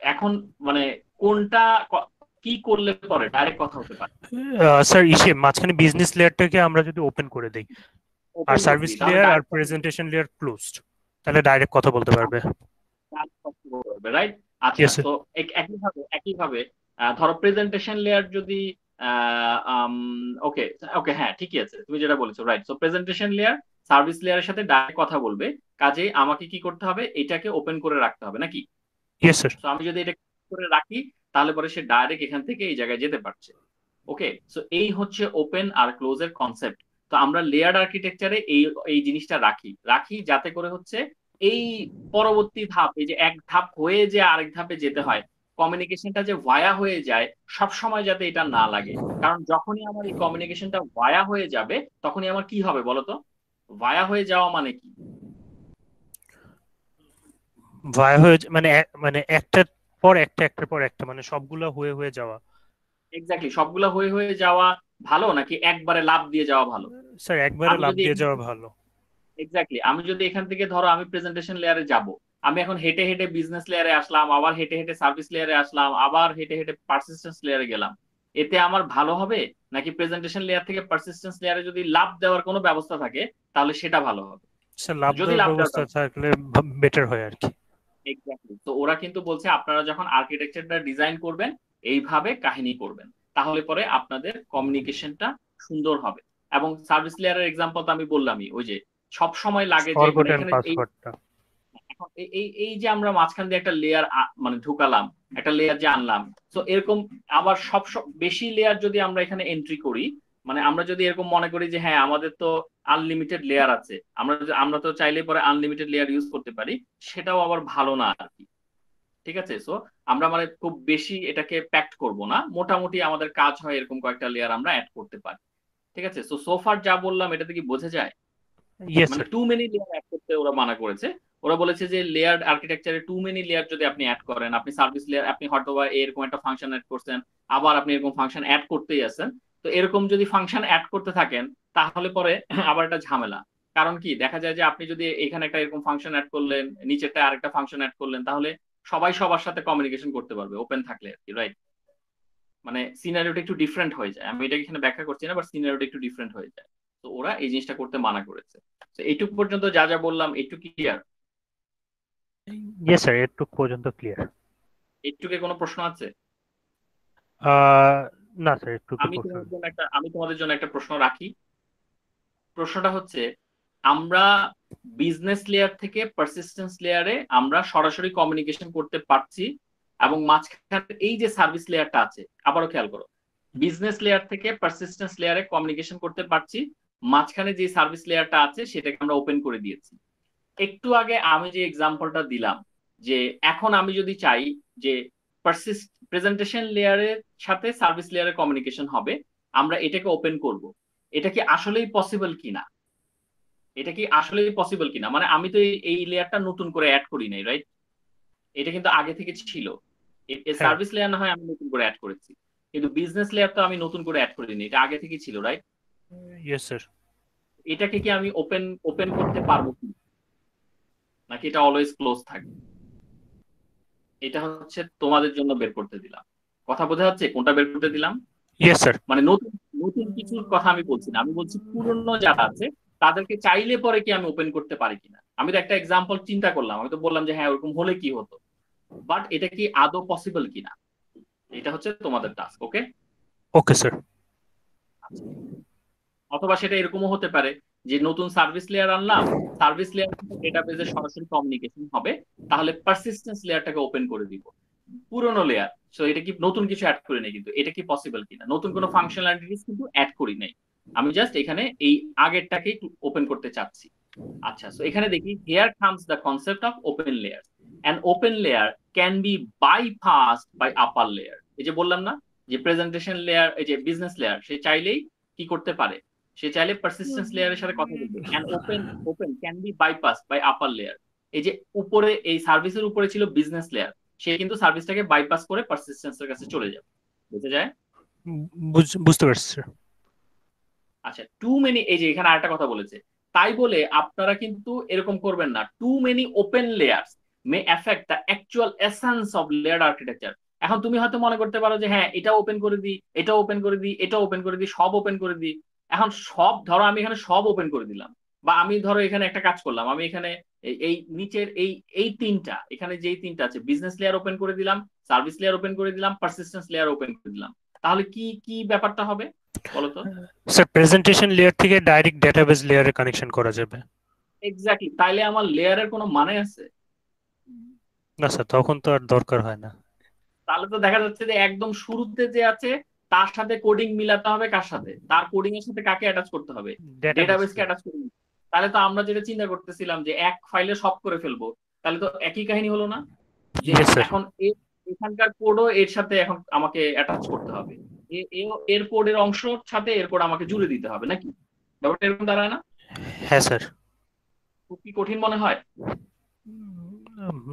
Speaker 2: এখন মানে কোনটা কি করলে পরে ডাইরেক্ট কথা হতে পারে?
Speaker 1: স্যার মাঝখানে বিজনেস লেয়ারটাকে আমরা যদি ওপেন করে দেই আর
Speaker 2: ওপেন করে
Speaker 1: সার্ভিস
Speaker 2: দিই তাহলে
Speaker 1: লেয়ার আর
Speaker 2: ডাইরেক্ট কথা
Speaker 1: প্রেজেন্টেশন লেয়ার ক্লোজড, তাহলে ডাইরেক্ট কথা বলতে পারবে।
Speaker 2: বলবে, রাইট? আচ্ছা,
Speaker 1: ইয়েস স্যার।
Speaker 2: তো একইভাবে ধরো প্রেজেন্টেশন লেয়ার যদি ওকে, ওকে, হ্যাঁ ঠিকই আছে, তুমি যেটা বলেছো right. So presentation layer service লেয়ারের সাথে ডাইরেক্ট কথা বলবে, কাজেই আমাকে কি করতে হবে, এটাকে ওপেন করে রাখতে হবে নাকি?
Speaker 1: Yes sir.
Speaker 2: তো আমি যদি এটা করে রাখি, তাহলে পরে সে ডাইরেক্ট এখান থেকে এই জায়গায় যেতে পারছে। ওকে, সো এই হচ্ছে ওপেন আর ক্লোজের কনসেপ্ট। তো আমরা লেয়ার্ড আর্কিটেকচারে এই এই জিনিসটা রাখি রাখি যাতে করে হচ্ছে এই পরবর্তী ধাপ, এই যে এক ধাপ হয়ে যে আরেক ধাপে যেতে হয়, কমিউনিকেশনটা যে ভায়া হয়ে যায়, সব সময় যাতে এটা না লাগে। কারণ যখনই আমার এই কমিউনিকেশনটা ভায়া হয়ে যাবে, তখনই আমার কি হবে বলতো? ভায়া হয়ে যাওয়া মানে কি?
Speaker 1: ভায়া হয়ে মানে মানে একটার পর একটা, একটার পর একটা, মানে সবগুলা হয়ে হয়ে যাওয়া।
Speaker 2: এক্স্যাক্টলি, সবগুলা হয়ে হয়ে যাওয়া ভালো নাকি একবারে লাভ দিয়ে যাওয়া ভালো?
Speaker 1: স্যার একবারে
Speaker 2: আমি
Speaker 1: লাভ
Speaker 2: যদি
Speaker 1: দিয়ে যাওয়া ভালো।
Speaker 2: এক্স্যাক্টলি, আমি যদি এখান থেকে ধরো আমি প্রেজেন্টেশন লেয়ারে যাব, আমি এখন হেঁটে হেঁটে বিজনেস লেয়ারে আসলাম, আবার হেঁটে হেঁটে সার্ভিস লেয়ারে আসলাম, আবার হেঁটে হেঁটে পারসিস্টেন্স লেয়ারে গেলাম, এতে আমার ভালো হবে? নাকি প্রেজেন্টেশন লেয়ার থেকে পারসিস্টেন্স লেয়ারে যদি লাভ দেওয়ার কোনো ব্যবস্থা থাকে, তাহলে সেটা ভালো হবে?
Speaker 1: স্যার লাভ
Speaker 2: যদি
Speaker 1: দেওয়ার
Speaker 2: লাভ দেওয়ার
Speaker 1: ব্যবস্থা থাকলে বেটার হয় আর কি।
Speaker 2: এক্স্যাক্টলি, তো ওরা কিন্তু বলছে আপনারা যখন আর্কিটেকচারটা ডিজাইন করবেন, এইভাবে কাহিনী করবেন, তাহলে পরে আপনাদের কমিউনিকেশনটা সুন্দর হবে। এবং সার্ভিস লেয়ারের এক্সাম্পল তো আমি বললামই, ওই যে সব সময় লাগে যে মানে
Speaker 1: ফরগটেন
Speaker 2: এখানে এই
Speaker 1: পাসওয়ার্ডটা।
Speaker 2: এখন এই এই এই যে আমরা মাঝখান দিয়ে একটা লেয়ার মানে ঢুকালাম, একটা লেয়ার যে আনলাম, তো এরকম আবার বেশি লেয়ার যদি আমরা এখানে এন্ট্রি করি, মানে আমরা যদি এরকম মনে করি যে হ্যাঁ আমাদের তো আনলিমিটেড লেয়ার আছে, আমরা তো চাইলে পরে আনলিমিটেড লেয়ার ইউজ করতে পারি, সেটাও আবার ভালো না আর কি। ঠিক আছে, সো আমরা মানে খুব বেশি এটাকে প্যাক্ট করব না, মোটামুটি আমাদের কাজ হয় এরকম কয়েকটা লেয়ার আমরা অ্যাড করতে পারি। ঠিক আছে, সো সোফার যা বললাম এটাতে কি বোঝা যায়?
Speaker 1: ইয়েস
Speaker 2: মানে
Speaker 1: sir.
Speaker 2: Too many layer add করতে ওরা মানা করেছে। ওরা বলেছে যে লেয়ার আর্কিটেকচারে টু মেনি লেয়ার যদি আপনি অ্যাড করেন, আপনি সার্ভিস লেয়ার আপনি হয়তো বা এরকম একটা ফাংশন অ্যাড করছেন, আবার আপনি এরকম ফাংশন অ্যাড করতেই আছেন, তো এরকম যদি ফাংশন অ্যাড করতে থাকেন, তাহলে পরে আবার একটা ঝামেলা। কারণ কি দেখা যায় যে আপনি যদি এখানে একটা এরকম ফাংশন অ্যাড করলেন, নিচেরটা আরেকটা ফাংশন অ্যাড করলেন, তাহলে সবাই সবার সাথে কমিউনিকেশন করতে পারবে ওপেন থাকলে আর কি, রাইট? মানে সিনারিওটা একটু ডিফারেন্ট হয়ে যায়, আমি এটা এখানে ব্যাখ্যা করছি না, বাট সিনারিওটা একটু ডিফারেন্ট হয়ে যায়। তো ওরা এই জিনিসটা করতে মানা করেছে। তো এইটুকু পর্যন্ত যা যা বললাম একটু ক্লিয়ার?
Speaker 1: ইয়েস স্যার, এটুক পর্যন্ত ক্লিয়ার।
Speaker 2: একটুকে কোনো প্রশ্ন আছে?
Speaker 1: না স্যার, একটু প্রশ্ন।
Speaker 2: আমি তোমাদের জন্য একটা প্রশ্ন রাখি। প্রশ্নটা হচ্ছে আমরা বিজনেস লেয়ার থেকে পারসিস্টেন্স লেয়ারে আমরা সরাসরি কমিউনিকেশন করতে পারছি, এবং মাঝখানে এই যে সার্ভিস লেয়ারটা আছে, আবারও খেয়াল করো, বিজনেস লেয়ার থেকে পারসিস্টেন্স লেয়ারে কমিউনিকেশন করতে পারছি, মাঝখানে যে সার্ভিস লেয়ারটা আছে সেটাকে আমরা ওপেন করে দিয়েছি। একটু আগে আমি যে এক্সাম্পলটা দিলাম, যে এখন আমি যদি চাই যে প্রেজেন্টেশন লেয়ারের সাথে সার্ভিস লেয়ারের কমিউনিকেশন হবে, আমরা এটাকে ওপেন করব। এটা কি আসলেই পসিবল কিনা, এটা কি আসলেই পসিবল কিনা, মানে আমি তো এই লেয়ারটা নতুন করে অ্যাড করি নাই, রাইট? এটা কিন্তু আগে থেকে ছিল।
Speaker 1: হ্যাঁ,
Speaker 2: সার্ভিস লেয়ার না হয় আমি নতুন করে অ্যাড করেছি, কিন্তু বিজনেস লেয়ার তো আমি নতুন করে অ্যাড করিনি, এটা আগে থেকে ছিল, রাইট?
Speaker 1: Yes sir.
Speaker 2: এটাকে কি আমি ওপেন ওপেন করতে পারবো কি, নাকি এটা অলওয়েজ ক্লোজ থাকবে? এটা হচ্ছে তোমাদের জন্য বের করতে দিলাম। কথা বোঝা যাচ্ছে কোনটা বের করতে দিলাম?
Speaker 1: Yes sir.
Speaker 2: মানে নতুন নতুন কিছুর কথা আমি বলছি না, আমি বলছি পুরনো যারা আছে তাদেরকে চাইলে পরে কি আমি ওপেন করতে পারি কিনা। আমি তো একটা এক্সাম্পল চিন্তা করলাম, আমি তো বললাম যে হ্যাঁ ওরকম হলে কি হতো, বাট এটা কি আদৌ পসিবল কিনা, এটা হচ্ছে তোমাদের টাস্ক। ওকে?
Speaker 1: Okay sir.
Speaker 2: অথবা সেটা এরকমও হতে পারে যে নতুন সার্ভিস লেয়ার আনলাম, সার্ভিস লেয়ার থেকে ডেটাবেজে সরাসরি কমিউনিকেশন হবে, তাহলে পারসিস্টেন্স লেয়ারটাকে ওপেন করে দিব, পুরনো লেয়ার। সো এটা কি নতুন কিছু অ্যাড করি নাই, কিন্তু এটা কি পসিবল কিনা, নতুন কোনো ফাংশনালিটিস কিন্তু অ্যাড করি নাই, আমি জাস্ট এখানে এই আগেরটাকে ওপেন করতে চাচ্ছি। আচ্ছা, সো এখানে দেখি here comes the concept of open layer. An open layer can be bypassed by upper layer. এই যে বললাম না যে প্রেজেন্টেশন লেয়ার, এই যে বিজনেস লেয়ার, সে চাইলেই কি করতে পারে, সে চাইলে পারসিস্টেন্স লেয়ারের সাথে কথা বলবে। And open open can be bypass by upper layer. এই যে উপরে এই সার্ভিসের উপরে ছিল বিজনেস লেয়ার, সে কিন্তু সার্ভিসটাকে বাইপাস করে পারসিস্টেন্সের কাছে চলে যাবে। বুঝে যায়?
Speaker 1: বুঝতে পারছি স্যার।
Speaker 2: আচ্ছা, টু মেনি, এই যে এখানে আরেকটা কথা বলেছে, তাই বলে আপনারা কিন্তু এরকম করবেন না, too many open layers may affect the actual essence of layer architecture. এখন তুমি হয়তো মনে করতে পারো যে হ্যাঁ এটা ওপেন করে দিই, এটা ওপেন করে দিই, এটা ওপেন করে দিই, সব ওপেন করে দিই। এখন সব ধরো আমি এখানে সব ওপেন করে দিলাম, বা আমি ধরো এখানে একটা কাজ করলাম, আমি এখানে এই নিচের এই এই তিনটা, এখানে যেই তিনটা আছে, বিজনেস লেয়ার ওপেন করে দিলাম, সার্ভিস লেয়ার ওপেন করে দিলাম, পারসিস্টেন্স লেয়ার ওপেন করে দিলাম, তাহলে কি কি ব্যাপারটা হবে বলো তো?
Speaker 1: স্যার প্রেজেন্টেশন লেয়ার থেকে ডাইরেক্ট ডেটাবেস লেয়ারে কানেকশন করা যাবে।
Speaker 2: এক্স্যাক্টলি, তাইলে আমার লেয়ারের কোনো মানে আছে?
Speaker 1: না স্যার, তখন তো আর দরকার হয় না।
Speaker 2: তাহলে তো দেখা যাচ্ছে যে একদম শুরুতে যে আছে তার সাথে কোডিং মিলাতে হবে, কার সাথে, তার কোডিং এর সাথে কাকে অ্যাটাচ করতে হবে,
Speaker 1: ডেটাবেস।
Speaker 2: ডেটাবেসকে অ্যাটাচ করতে হবে। তাহলে তো আমরা যেটা চিন্তা করতেছিলাম যে এক ফাইলে সব করে ফেলবো, তাহলে তো একই কাহিনী হলো না, যে
Speaker 1: ইয়েস স্যার।
Speaker 2: এখন এখানকার কোডও এর সাথে এখন আমাকে অ্যাটাচ করতে হবে, এর কোডের অংশের সাথে এর কোড আমাকে জুড়ে দিতে হবে, নাকি? ব্যাপারটা এরকম দাঁড়ায় না?
Speaker 1: হ্যাঁ স্যার।
Speaker 2: খুব কি কঠিন মনে হয়?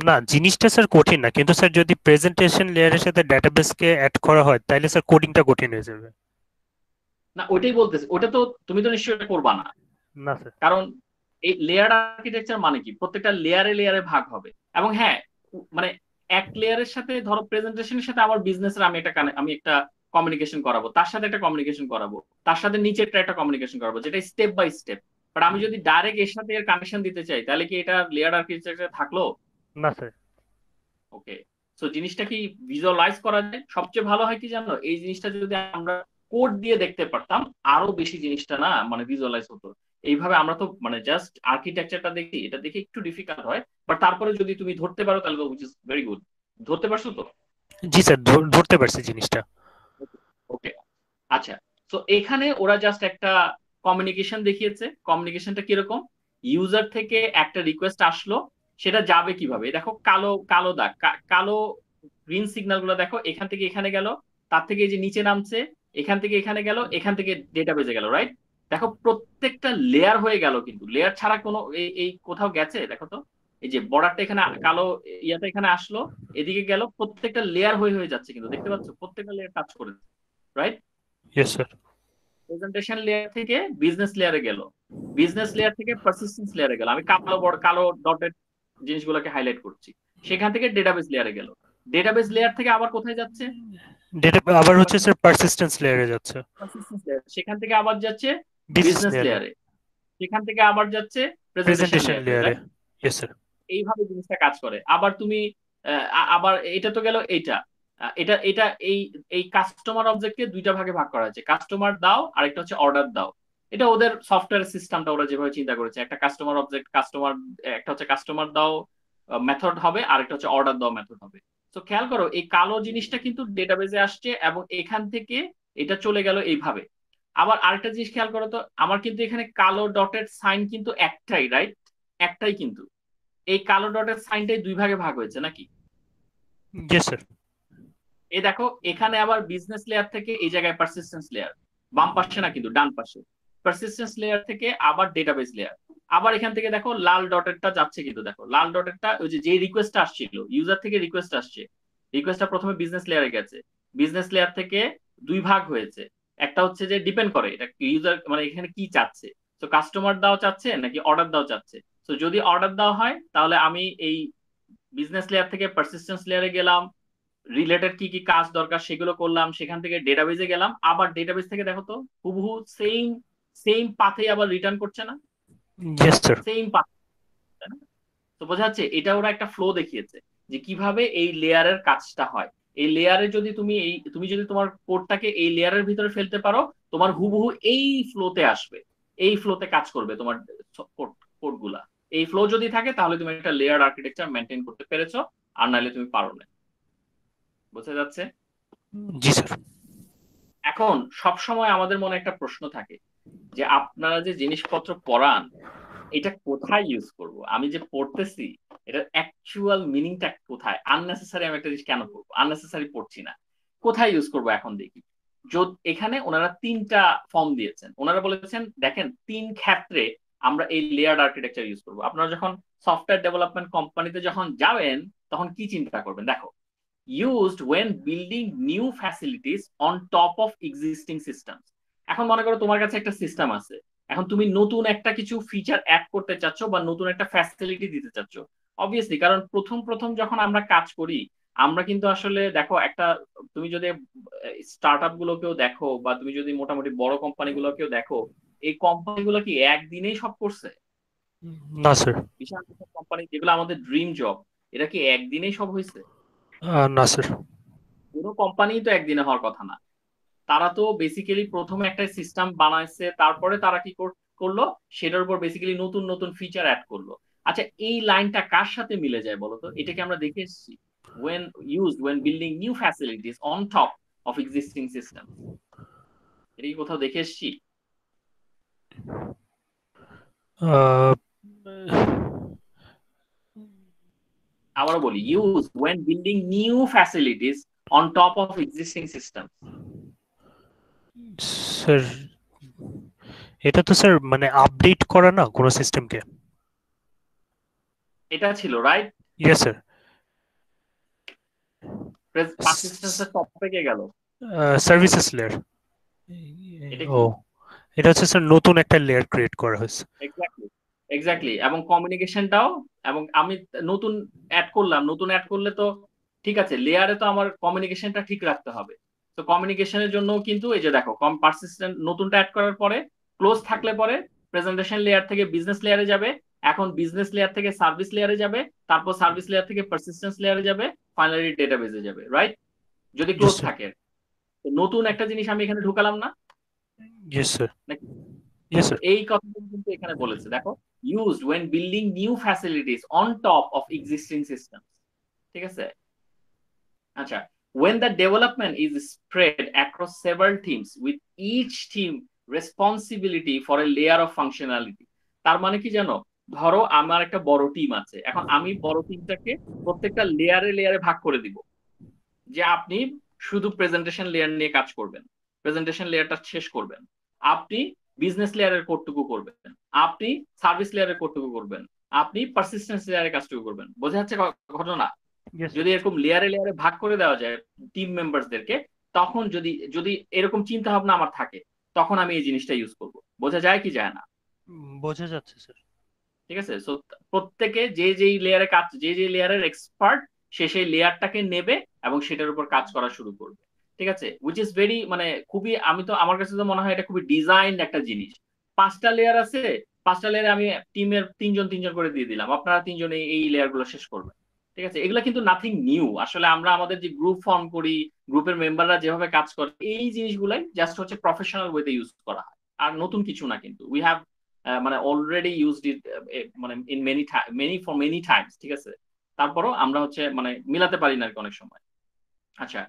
Speaker 1: না, জিনিসটা স্যার কঠিন না, কিন্তু স্যার যদি প্রেজেন্টেশন লেয়ারের সাথে ডেটাবেসকে অ্যাড করা হয় তাহলে স্যার কোডিংটা কঠিন হয়ে যাবে।
Speaker 2: না, ওইটাই বলতেছি, ওটা তো তুমি তো নিশ্চয়ই করবা না,
Speaker 1: না স্যার।
Speaker 2: কারণ এই লেয়ার আর্কিটেকচার মানে কি, প্রত্যেকটা লেয়ারে লেয়ারে ভাগ হবে। এবং হ্যাঁ, মানে এক লেয়ারের সাথে ধরো প্রেজেন্টেশনের সাথে আমার বিজনেসের আমি একটা কমিউনিকেশন করাবো, তার সাথে একটা কমিউনিকেশন করাবো, তার সাথে নিচেরটা একটা কমিউনিকেশন করাবো, যেটা স্টেপ বাই স্টেপ। বাট আমি যদি ডাইরেক্ট এর সাথে এর কানেকশন দিতে চাই, তাহলে কি এটা লেয়ার আর্কিটেকচার থাকলো?
Speaker 1: না স্যার।
Speaker 2: ওকে, সো জিনিসটা কি ভিজুয়ালাইজ করা যায়, সবচেয়ে ভালো হয় কি জানো, এই জিনিসটা যদি আমরা কোড দিয়ে দেখতে পারতাম, আরো বেশি জিনিসটা না মানে ভিজুয়ালাইজ হতো। এইভাবে আমরা তো মানে জাস্ট আর্কিটেকচারটা দেখি, এটা দেখে একটু ডিফিকাল্ট হয়, বাট তারপরে যদি তুমি ধরতে পারো তাহলে তো উইচ ইজ ভেরি গুড। ধরতে পারছো তো?
Speaker 1: জি স্যার, ধরতে পারছি জিনিসটা।
Speaker 2: ওকে, আচ্ছা, তো এখানে ওরা জাস্ট একটা কমিউনিকেশন দেখিয়েছে। কমিউনিকেশনটা কিরকম, ইউজার থেকে একটা রিকোয়েস্ট আসলো, সেটা যাবে কিভাবে, দেখো কালো কালো দাগ, কালো গ্রিন সিগন্যাল গুলো দেখো, এখান থেকে এখানে গেল, তার থেকে এই যে নিচে নামছে, এখান থেকে এখানে গেল, এখান থেকে ডেটাবেজে গেল, রাইট? দেখো প্রত্যেকটা লেয়ার হয়ে গেল, কিন্তু লেয়ার ছাড়া কোনো এই এই কোথাও গেছে দেখো তো, এই যে বর্ডারটা এখানে কালো, ইয়াটা এখানে আসলো, এদিকে গেল, প্রত্যেকটা লেয়ার হয়ে হয়ে যাচ্ছে, কিন্তু দেখতে পাচ্ছ প্রত্যেকটা লেয়ার টাচ করেছে, right?
Speaker 1: Yes sir.
Speaker 2: Presentation layer থেকে বিজনেস লেয়ারে গেল, বিজনেস লেয়ার থেকে পারসিস্টেন্স লেয়ারে গেল, আমি কালো বড় কালো ডটেড জিনিসগুলোকে হাইলাইট করছি, সেখান থেকে ডেটাবেস লেয়ারে গেল, ডেটাবেস লেয়ার থেকে আবার কোথায় যাচ্ছে,
Speaker 1: ডেটা আবার হচ্ছে স্যার পারসিস্টেন্স লেয়ারে যাচ্ছে।
Speaker 2: পারসিস্টেন্স লেয়ার, সেখান থেকে আবার যাচ্ছে
Speaker 1: বিজনেস
Speaker 2: বিজনেস
Speaker 1: লেয়ারে।
Speaker 2: লেয়ারে, সেখান থেকে আবার যাচ্ছে প্রেজেন্টেশন
Speaker 1: প্রেজেন্টেশন
Speaker 2: লেয়ারে,
Speaker 1: লেয়ারে।
Speaker 2: রাইট?
Speaker 1: Yes sir.
Speaker 2: এইভাবে জিনিসটা কাজ করে। আবার তুমি আবার এটা তো গেল এইটা, এটা এটা এই এই কাস্টমার অবজেক্টকে দুইটা ভাগে ভাগ করা হয়েছে, কাস্টমার দাও আর একটা হচ্ছে অর্ডার দাও। এটা ওদের সফটওয়্যার সিস্টেমটা ওরা যেভাবে চিন্তা করেছে, একটা কাস্টমার অবজেক্ট, কাস্টমার, একটা হচ্ছে কাস্টমার দাও মেথড হবে, আর একটা হচ্ছে অর্ডার দাও মেথড হবে। তো খেয়াল করো এই কালো জিনিসটা কিন্তু ডেটাবেজে আসছে এবং এখান থেকে এটা চলে গেল এইভাবে। আবার আরেকটা জিনিস খেয়াল করো তো, আমার কিন্তু এখানে কালো ডটের সাইন কিন্তু একটাই, রাইট? একটাই, কিন্তু এই কালো ডটের সাইনটাই দুই ভাগে ভাগ হয়েছে নাকি?
Speaker 1: Yes sir.
Speaker 2: এই দেখো এখানে আবার বিজনেস লেয়ার থেকে এই জায়গায় পারসিস্টেন্স লেয়ার, বাম পাশে না কিন্তু ডান পাশে, পারসিস্টেন্স লেয়ার থেকে আবার ডেটাবেস লেয়ার। আবার এখান থেকে দেখো লাল ডটেরটা যাচ্ছে, কিন্তু দেখো লাল ডটেরটা ওই যে রিকোয়েস্টটা আসছিল ইউজার থেকে, রিকোয়েস্ট আসছে, রিকোয়েস্টটা প্রথমে বিজনেস লেয়ারে গেছে, বিজনেস লেয়ার থেকে দুই ভাগ হয়েছে। একটা হচ্ছে যে ডিপেন্ড করে এটা ইউজার মানে এখানে কি চাচ্ছে, তো কাস্টমার দাও চাচ্ছে নাকি অর্ডার দাও চাচ্ছে। তো যদি অর্ডার দেওয়া হয় তাহলে আমি এই বিজনেস লেয়ার থেকে পারসিস্টেন্স লেয়ারে গেলাম, রিলেটেড কি কি কাজ দরকার সেগুলো করলাম, সেখান থেকে ডেটাবেজে গেলাম, আবার ডেটাবেজ থেকে দেখো তো হুবহু সেম সেম পাথে আবার রিটার্ন করছে না?
Speaker 1: Yes sir.
Speaker 2: Same path. তো বোঝা যাচ্ছে এটা ওরা একটা ফ্লো দেখিয়েছে যে কিভাবে এই লেয়ারের কাজটা হয়। এই লেয়ারে যদি তুমি যদি তোমার কোডটাকে এই লেয়ারের ভিতরে ফেলতে পারো, তোমার হুবহু এই ফ্লোতে আসবে, এই ফ্লোতে কাজ করবে তোমার কোড গুলা। এই ফ্লো যদি থাকে তাহলে তুমি একটা লেয়ার আর্কিটেকচার মেনটেন করতে পেরেছো, আর নাহলে তুমি পারো না। বোঝা যাচ্ছে?
Speaker 1: জি স্যার।
Speaker 2: এখন সব সময় আমাদের মনে একটা প্রশ্ন থাকে যে আপনারা যে জিনিসপত্র পড়ান এটা কোথায় ইউজ করব, আমি যে পড়তেছি এটার অ্যাকচুয়াল মিনিংটা কোথায়, আননেসেসারি আমি একটা জিনিস কেন পড়বো, আননেসেসারি পড়ছি না, কোথায় ইউজ করব এখন দেখি। এখানে ওনারা তিনটা ফর্ম দিয়েছেন, ওনারা বলেছেন দেখেন তিন ক্ষেত্রে আমরা এই লেয়ার্ড আর্কিটেকচার ইউজ করব। আপনারা যখন সফটওয়্যার ডেভেলপমেন্ট কোম্পানিতে যখন যাবেন তখন কি চিন্তা করবেন, দেখো, used when building new facilities on top of existing systems। এখন মনে করো তোমার কাছে একটা সিস্টেম আছে, এখন তুমি নতুন একটা কিছু ফিচার অ্যাড করতে চাচ্ছ বা নতুন একটা ফ্যাসিলিটি দিতে চাচ্ছ। অবভিয়াসলি কারণ প্রথম প্রথম যখন আমরা কাজ করি আমরা কিন্তু আসলে দেখো একটা, তুমি যদি স্টার্টআপ গুলোকেও দেখো বা তুমি যদি মোটামুটি বড় কোম্পানি গুলোকেও দেখো, এই কোম্পানিগুলো কি একদিনেই সব করছে?
Speaker 1: না স্যার।
Speaker 2: বিশাল বিশাল কোম্পানি যেগুলো আমাদের ড্রিম জব, এরা কি একদিনেই সব হয়েছে?
Speaker 1: না স্যার।
Speaker 2: পুরো কোম্পানি তো একদিনে হওয়ার কথা না। তারা তো বেসিক্যালি প্রথমে একটা সিস্টেম বানাইছে, তারপরে তারা কি করলো, সেটার উপর বেসিক্যালি নতুন নতুন ফিচার অ্যাড করলো। আচ্ছা এই লাইনটা কার সাথে মিলে যায় বলো তো, এটাকে আমরা দেখে এসেছি when used when building new facilities on top of existing systems, এটা কি কোথাও দেখে এসেছি?
Speaker 1: আহ,
Speaker 2: আবারও বলি, used when building new facilities on top of existing systems।
Speaker 1: Sir এটা তো স্যার মানে আপডেট করা না কোনো সিস্টেমকে।
Speaker 2: এটা ছিল রাইট।
Speaker 1: Yes sir.
Speaker 2: পারসিস্টেন্সের টপ থেকে গেল,
Speaker 1: সার্ভিসেস লেয়ার।
Speaker 2: এটা
Speaker 1: ও,
Speaker 2: কি?
Speaker 1: এটা হচ্ছে স্যার নতুন একটা লেয়ার ক্রিয়েট করা হয়েছে।
Speaker 2: এক্স্যাক্টলি, এক্স্যাক্টলি, এবং কমিউনিকেশনটাও, এবং আমি নতুন অ্যাড করলাম, নতুন অ্যাড করলে তো ঠিক আছে লেয়ারে তো আমার কমিউনিকেশনটা ঠিক রাখতে হবে। তো কমিউনিকেশনের জন্য কিন্তু এই যে দেখো পারসিস্টেন্ট নতুনটা অ্যাড করার পরে ক্লোজ থাকলে পরে প্রেজেন্টেশন লেয়ার থেকে বিজনেস লেয়ারে যাবে, এখন বিজনেস লেয়ার থেকে সার্ভিস লেয়ারে যাবে, তারপর সার্ভিস লেয়ার থেকে পারসিস্টেন্স লেয়ারে যাবে, ফাইনালি ডেটাবেজে যাবে, রাইট? যদি
Speaker 1: ইয়েস
Speaker 2: ক্লোজ
Speaker 1: স্যার।
Speaker 2: থাকে। তো নতুন একটা জিনিস আমি এখানে ঢুকালাম না
Speaker 1: ইয়েস স্যার।
Speaker 2: নাকি?
Speaker 1: ইয়েস
Speaker 2: তো
Speaker 1: স্যার।
Speaker 2: এই কথাটা কিন্তু এখানে বলেছে দেখো, used when building new facilities on top of existing systems। ঠিক আছে? আচ্ছা, when the development is spread across several teams with each team responsibility for a layer of functionality। তার মানে কি জানো, ধরো আমার একটা বড় টিম আছে, এখন আমি বড় টিমটাকে প্রত্যেকটা লেয়ারে লেয়ারে ভাগ করে দিব, যে আপনি শুধু প্রেজেন্টেশন লেয়ার নিয়ে কাজ করবেন, প্রেজেন্টেশন লেয়ারটা শেষ করবেন, আপনি বিজনেস লেয়ারের কোডটুকু করবেন, আপনি সার্ভিস লেয়ারের কোডটুকু করবেন, আপনি পারসিস্টেন্স লেয়ারের কাজটুকু করবেন। বোঝা যাচ্ছে ঘটনা?
Speaker 1: ইয়েস
Speaker 2: যদি
Speaker 1: স্যার।
Speaker 2: এরকম লেয়ারে লেয়ারে ভাগ করে দেওয়া যায় টিম মেম্বারসদেরকে, তখন যদি যদি এরকম চিন্তা ভাবনা আমার থাকে তখন আমি এই জিনিসটা ইউজ করব। বোঝা যায় কি যায় না?
Speaker 1: বোঝা যাচ্ছে স্যার।
Speaker 2: ঠিক আছে, সো প্রত্যেকে যে যেই লেয়ারে কাজ, যে যে লেয়ারের এক্সপার্ট, সে সেই লেয়ারটাকে নেবে এবং সেটার উপর কাজ করা শুরু করবে। ঠিক আছে, উইচ ইজ ভেরি মানে খুবই, আমি তো আমার কাছে তো মনে হয় এটা খুবই ডিজাইন একটা জিনিস। পাঁচটা লেয়ার আছে, পাঁচটা লেয়ারে আমি টিমের তিনজন তিনজন করে দিয়ে দিলাম, আপনারা তিনজন এই লেয়ার গুলো শেষ করবেন। ঠিক আছে, এগুলো কিন্তু নাথিং নিউ, আসলে আমরা আমাদের যে গ্রুপ ফর্ম করি, গ্রুপের মেম্বাররা যেভাবে কাজ করে, এই জিনিসগুলাই জাস্ট হচ্ছে প্রফেশনাল ওয়েতে ইউজ করা হয়। আর নতুন কিছু না, কিন্তু উই হ্যাভ মানে অলরেডি ইউজড ইট, মানে ইন মেনি টাইমস, ঠিক আছে। তারপরও আমরা হচ্ছে মানে মিলাতে পারি না আর কি অনেক সময়। আচ্ছা,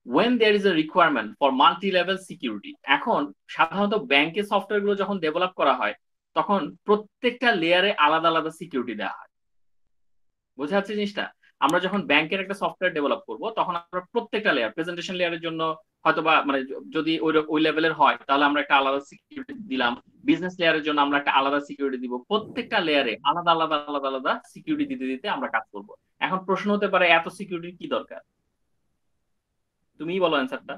Speaker 2: when there is a requirement for multi-level security, এখন সাধারণত ব্যাংকের সফটওয়্যার গুলো যখন ডেভেলপ করা হয় তখন প্রত্যেকটা লেয়ারে আলাদা আলাদা সিকিউরিটি দেওয়া হয়। বোঝা যাচ্ছে জিনিসটা? আমরা যখন ব্যাংকের একটা সফটওয়্যার ডেভেলপ করব তখন আমরা প্রত্যেকটা লেয়ার, প্রেজেন্টেশন লেয়ারের জন্য হয়তোবা মানে যদি ওই লেভেলের হয় তাহলে আমরা একটা আলাদা সিকিউরিটি দিলাম, বিজনেস লেয়ারের জন্য আমরা একটা আলাদা সিকিউরিটি দিব, প্রত্যেকটা লেয়ারে আলাদা আলাদা আলাদা আলাদা সিকিউরিটি দিতে দিতে আমরা কাজ করব। এখন প্রশ্ন হতে পারে এত সিকিউরিটি কি দরকার? তুমিই বলো অ্যান্সারটা।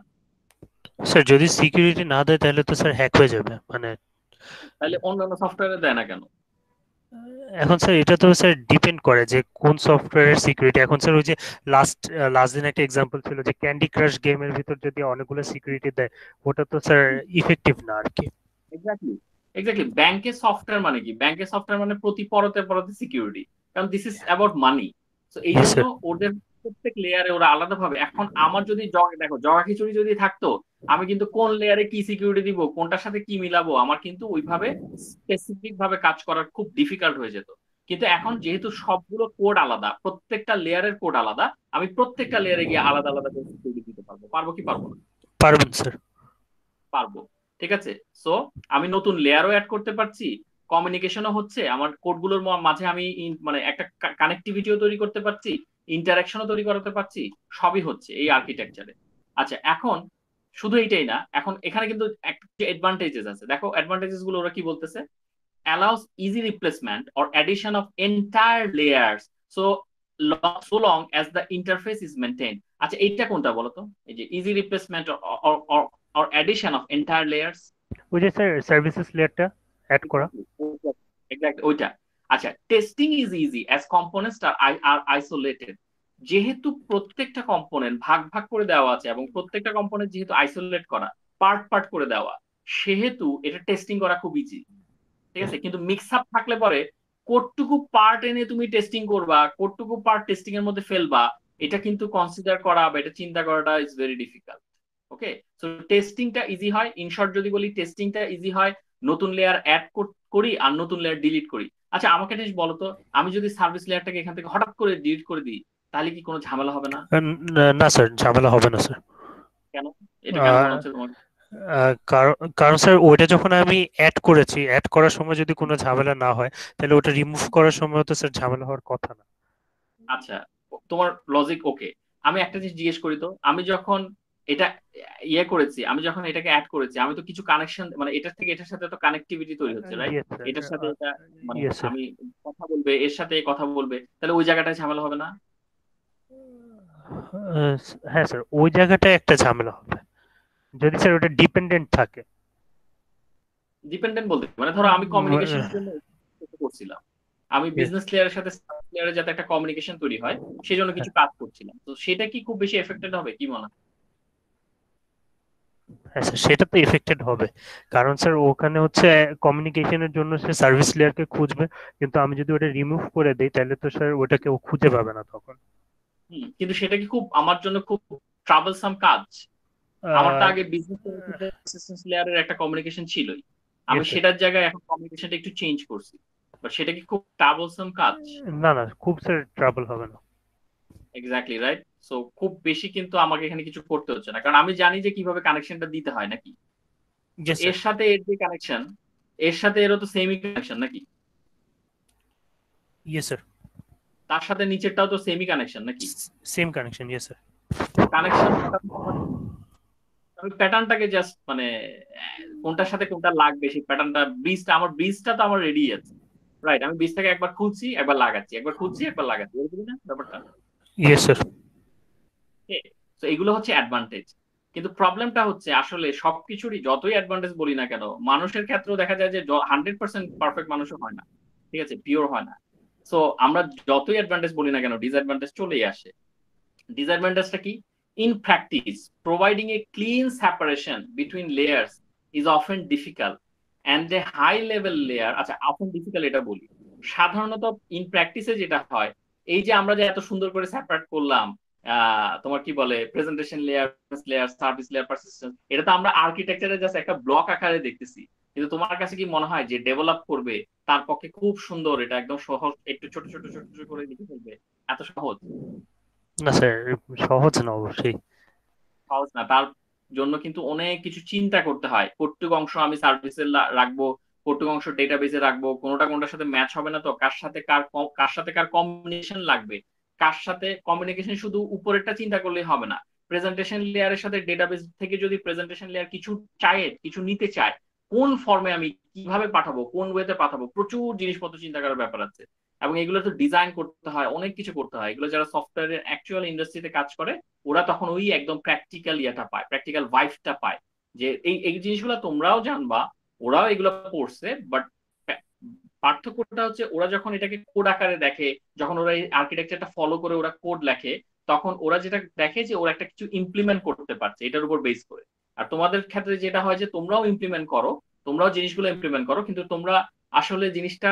Speaker 1: স্যার যদি সিকিউরিটি না দেয় তাহলে তো স্যার হ্যাক হয়ে যাবে, মানে
Speaker 2: তাহলে অন্যান্য সফটওয়্যারে দেয় না কেন?
Speaker 1: এখন স্যার এটা তো স্যার ডিপেন্ড করে যে কোন সফটওয়্যারের সিকিউরিটি। এখন স্যার ওই যে লাস্ট লাস্ট দিন একটা এক্সাম্পল ছিল যে ক্যান্ডি ক্রাশ গেমের ভিতর যদি অনেকগুলো সিকিউরিটি দেয়, ওটা তো স্যার ইফেক্টিভ না আর কি।
Speaker 2: Exactly, exactly. ব্যাংকের সফটওয়্যার মানে কি? ব্যাংকের সফটওয়্যার মানে প্রতি পরতে পরতে সিকিউরিটি, কারণ দিস ইজ অ্যাবাউট মানি। তো এই
Speaker 1: ইয়েস
Speaker 2: জন্য
Speaker 1: স্যার।
Speaker 2: ওদের প্রত্যেক লেয়ারে ওরা আলাদা ভাবে। এখন আমার যদি দেখো জগা খিচুড়ি যদি থাকতো, আমি কিন্তু কোন লেয়ারে কি সিকিউরিটি দিব, কোনটার সাথে কি মিলাবো, আমার কিন্তু ওইভাবে স্পেসিফিক ভাবে কাজ করা খুব ডিফিকাল্ট হয়ে যেত। কিন্তু এখন যেহেতু সবগুলো কোড আলাদা, প্রত্যেকটা লেয়ারের কোড আলাদা, আমি প্রত্যেকটা লেয়ারে গিয়ে আলাদা আলাদা করে সিকিউরিটি দিতে পারবো। পারবো কি পারবো না?
Speaker 1: পারবেন স্যার।
Speaker 2: পারবো। ঠিক আছে। সো আমি নতুন লেয়ারও অ্যাড করতে পারছি, কমিউনিকেশনও হচ্ছে আমার কোডগুলোর মাঝে, আমি মানে একটা কানেক্টিভিটিও তৈরি করতে পারছি, ইন্টারাকশনও তৈরি করতে পারছি, সবই হচ্ছে এই আর্কিটেকচারে। আচ্ছা, এখন শুধু এইটাই না, এখন এখানে কিন্তু একটা অ্যাডভান্টেজেস আছে। দেখো অ্যাডভান্টেজেস গুলো ওরা কি বলতেছে: allows easy replacement or addition of entire layers, so so long as the interface is maintained. আচ্ছা, এইটা কোনটা বলো তো? এই যে easy replacement or addition of entire layers।
Speaker 1: ওই যে স্যার সার্ভিসেস লেয়ারটা অ্যাড করা।
Speaker 2: এক্স্যাক্ট ওইটা। আচ্ছা, testing is easy as components are isolated. যেহেতু প্রত্যেকটা কম্পোনেন্ট ভাগ ভাগ করে দেওয়া আছে এবং প্রত্যেকটা কম্পোনেন্ট যেহেতু আইসোলেট করা, পার্ট পার্ট করে দেওয়া, সেহেতু এটা টেস্টিং করা খুব ইজি। ঠিক আছে। কিন্তু মিক্স আপ থাকলে পরে কোটটুকু পার্ট এনে তুমি টেস্টিং করবা, কোটটুকু পার্ট টেস্টিং এর মধ্যে ফেলবা, এটা কিন্তু কনসিডার করা বা এটা চিন্তা করাটা is very difficult. Okay, so টেস্টিংটা ইজি হয়। ইন শর্ট যদি বলি, টেস্টিংটা ইজি হয় নতুন লেয়ার অ্যাড করি আর নতুন লেয়ার ডিলিট করি। আচ্ছা, আমাকে একটা জিনিস বলো তো, আমি যদি সার্ভিস লেয়ারটাকে এখান থেকে হঠাৎ করে ডিলিট করে দিই তাহলে কি কোনো ঝামেলা হবে না?
Speaker 1: না স্যার, ঝামেলা হবে না স্যার।
Speaker 2: কেন? এটা কেন মনে হচ্ছে তোমার?
Speaker 1: কারণ কারণ স্যার ওইটা যখন আমি অ্যাড করেছি, অ্যাড করার সময় যদি কোনো ঝামেলা না হয় তাহলে ওটা রিমুভ করার সময় তো স্যার ঝামেলা হওয়ার কথা না।
Speaker 2: আচ্ছা, তোমার লজিক ওকে। আমি একটা জিনিস জিজ্ঞেস করি তো, আমি যখন এটা করেছি, আমি যখন এটাকে অ্যাড করেছি, আমি তো কিছু কানেকশন, মানে এটার থেকে এটার সাথে তো কানেক্টিভিটি তৈরি হচ্ছে, রাইট?
Speaker 1: Yes sir.
Speaker 2: এটার সাথে এটা, মানে
Speaker 1: ইয়েস স্যার।
Speaker 2: আমি কথা বলবে, এর সাথে কথা বলবে, তাহলে ওই জায়গাটায় ঝামেলা হবে না?
Speaker 1: হ্যাঁ স্যার, ওই জায়গাটায় একটা ঝামেলা হবে যদি স্যার ওটা ডিপেন্ডেন্ট থাকে।
Speaker 2: ডিপেন্ডেন্ট বলতে মানে ধরো আমি কমিউনিকেশনের জন্য কিছু করছিলাম, আমি বিজনেস লেয়ারের সাথে লেয়ারে যাতে একটা কমিউনিকেশন তৈরি হয় সেই জন্য কিছু কাজ করছিলাম, তো সেটা কি খুব বেশি এফেক্টেড হবে কি মনে হয়?
Speaker 1: হ্যাঁ স্যার, সেটা তো এফেক্টেড হবে। কারণ স্যার ওখানে হচ্ছে কমিউনিকেশনের জন্য সে সার্ভিস লেয়ারকে খুঁজবে, কিন্তু আমি যদি ওটা রিমুভ করে দিই তাহলে তো স্যার ওটাকে ও খুঁজে পাবে না তখন।
Speaker 2: কিন্তু সেটা কি খুব আমার জন্য খুব ট্রাবলসাম কাজ? আমারটা
Speaker 1: আহ,
Speaker 2: আগে বিজনেস অ্যাসিস্ট্যান্স লেয়ারের একটা কমিউনিকেশন ছিলই, আমি
Speaker 1: yes, sir.
Speaker 2: সেটার জায়গায় এখন কমিউনিকেশনটা একটু চেঞ্জ করছি, বাট সেটা কি খুব ট্রাবলসাম কাজ?
Speaker 1: না না, খুব স্যার ট্রাবল হবে না।
Speaker 2: Exactly right. সো খুব বেশি কিন্তু আমাকে এখানে কিছু করতে হচ্ছে না, কারণ আমি জানি যে কিভাবে কানেকশনটা দিতে হয় নাকি।
Speaker 1: Yes sir.
Speaker 2: এর সাথে এর যে কানেকশন, এর সাথে এরও তো সেমই কানেকশন নাকি?
Speaker 1: Yes sir.
Speaker 2: তার সাথে নিচেরটাও তো সেমই কানেকশন নাকি?
Speaker 1: Same connection, yes sir.
Speaker 2: Connection, আমি প্যাটার্নটাকে জাস্ট মানে কোনটার সাথে কোনটা লাগবে সেই প্যাটার্নটা, ব্রিজটা, আমার ব্রিজটা তো আমার রেডি আছে, রাইট? আমি ব্রিজটাকে একবার খুলছি একবার লাগাচ্ছি, একবার খুলছি একবার লাগাচ্ছি, এরকমই না ব্যাপারটা?
Speaker 1: Yes sir.
Speaker 2: তো এগুলো হচ্ছে অ্যাডভান্টেজ। কিন্তু প্রবলেমটা হচ্ছে আসলে সবকিছুরই যতই অ্যাডভান্টেজ বলি না কেন, মানুষের ক্ষেত্রেও দেখা যায় যে 100% পারফেক্ট মানুষও হয় না, ঠিক আছে, পিওর হয় না। সো আমরা যতই অ্যাডভান্টেজ বলি না কেন, ডিসঅ্যাডভান্টেজ চলেই আসে। ডিসঅ্যাডভান্টেজটা কি? In practice, providing a clean separation between layers is often difficult and a high level layer. আচ্ছা, অফেন ডিফিকাল্ট এটা বলি, সাধারণত ইন প্র্যাকটিসে যেটা হয়, এই যে আমরা যে এত সুন্দর করে সেপারেট করলাম, তোমার কি বলে, presentation layer, layer, service layer, persistence, এটা তো আমরা আর্কিটেকচারে জাস্ট একটা ব্লক আকারে দেখতেছি। কিন্তু তোমার কাছে কি মনে হয় যে ডেভেলপ করবে তার পক্ষে খুব সুন্দর, এটা একদম সহজ, একটু ছোট ছোট ছোট ছোট করে লিখে ফেলবে, এত সহজ?
Speaker 1: না স্যার, সহজ না অবশ্যই।
Speaker 2: সহজ না, তার জন্য কিন্তু অনেক কিছু চিন্তা করতে হয়। কতটুক অংশ আমি সার্ভিসে রাখবো, কতটুক অংশ ডেটাবেসে রাখবো, কোনোটা কোনোটার সাথে ম্যাচ হবে না, তো কার সাথে কার সাথে কার কম্বিনেশন লাগবে, কার সাথে কমিউনিকেশন, শুধু উপরেরটা চিন্তা করলেই হবে না। প্রেজেন্টেশন লেয়ারের সাথে ডেটাবেস থেকে যদি প্রেজেন্টেশন লেয়ার কিছু চায়, কিছু নিতে চায়, কোন ফর্মে আমি কিভাবে পাঠাবো, কোন ওয়েতে পাঠাবো, প্রচুর জিনিসপত্র চিন্তা করার ব্যাপার আছে। এবং এগুলো তো ডিজাইন করতে হয়, অনেক কিছু করতে হয়। এগুলো যারা সফটওয়্যারের অ্যাকচুয়াল ইন্ডাস্ট্রিতে কাজ করে, ওরা তখন ওই একদম প্র্যাকটিক্যাল ইয়েটা পায়, প্র্যাকটিক্যাল ভাইবটা পায়। যে এই এই জিনিসগুলো তোমরাও জানবা, ওরাও এগুলো পড়ছে, বাট পার্থক্যটা হচ্ছে ওরা যখন এটাকে কোড আকারে দেখে, যখন ওরা এই আর্কিটেকচারটা ফলো করে ওরা কোড লেখে, তখন ওরা যেটা দেখে যে ওরা একটা কিছু ইমপ্লিমেন্ট করতে পারছে এটার উপর বেস করে। আর তোমাদের ক্ষেত্রে যেটা হয় যে তোমরাও ইমপ্লিমেন্ট করো, তোমরাও জিনিসগুলো ইমপ্লিমেন্ট করো, কিন্তু তোমরা আসলে জিনিসটা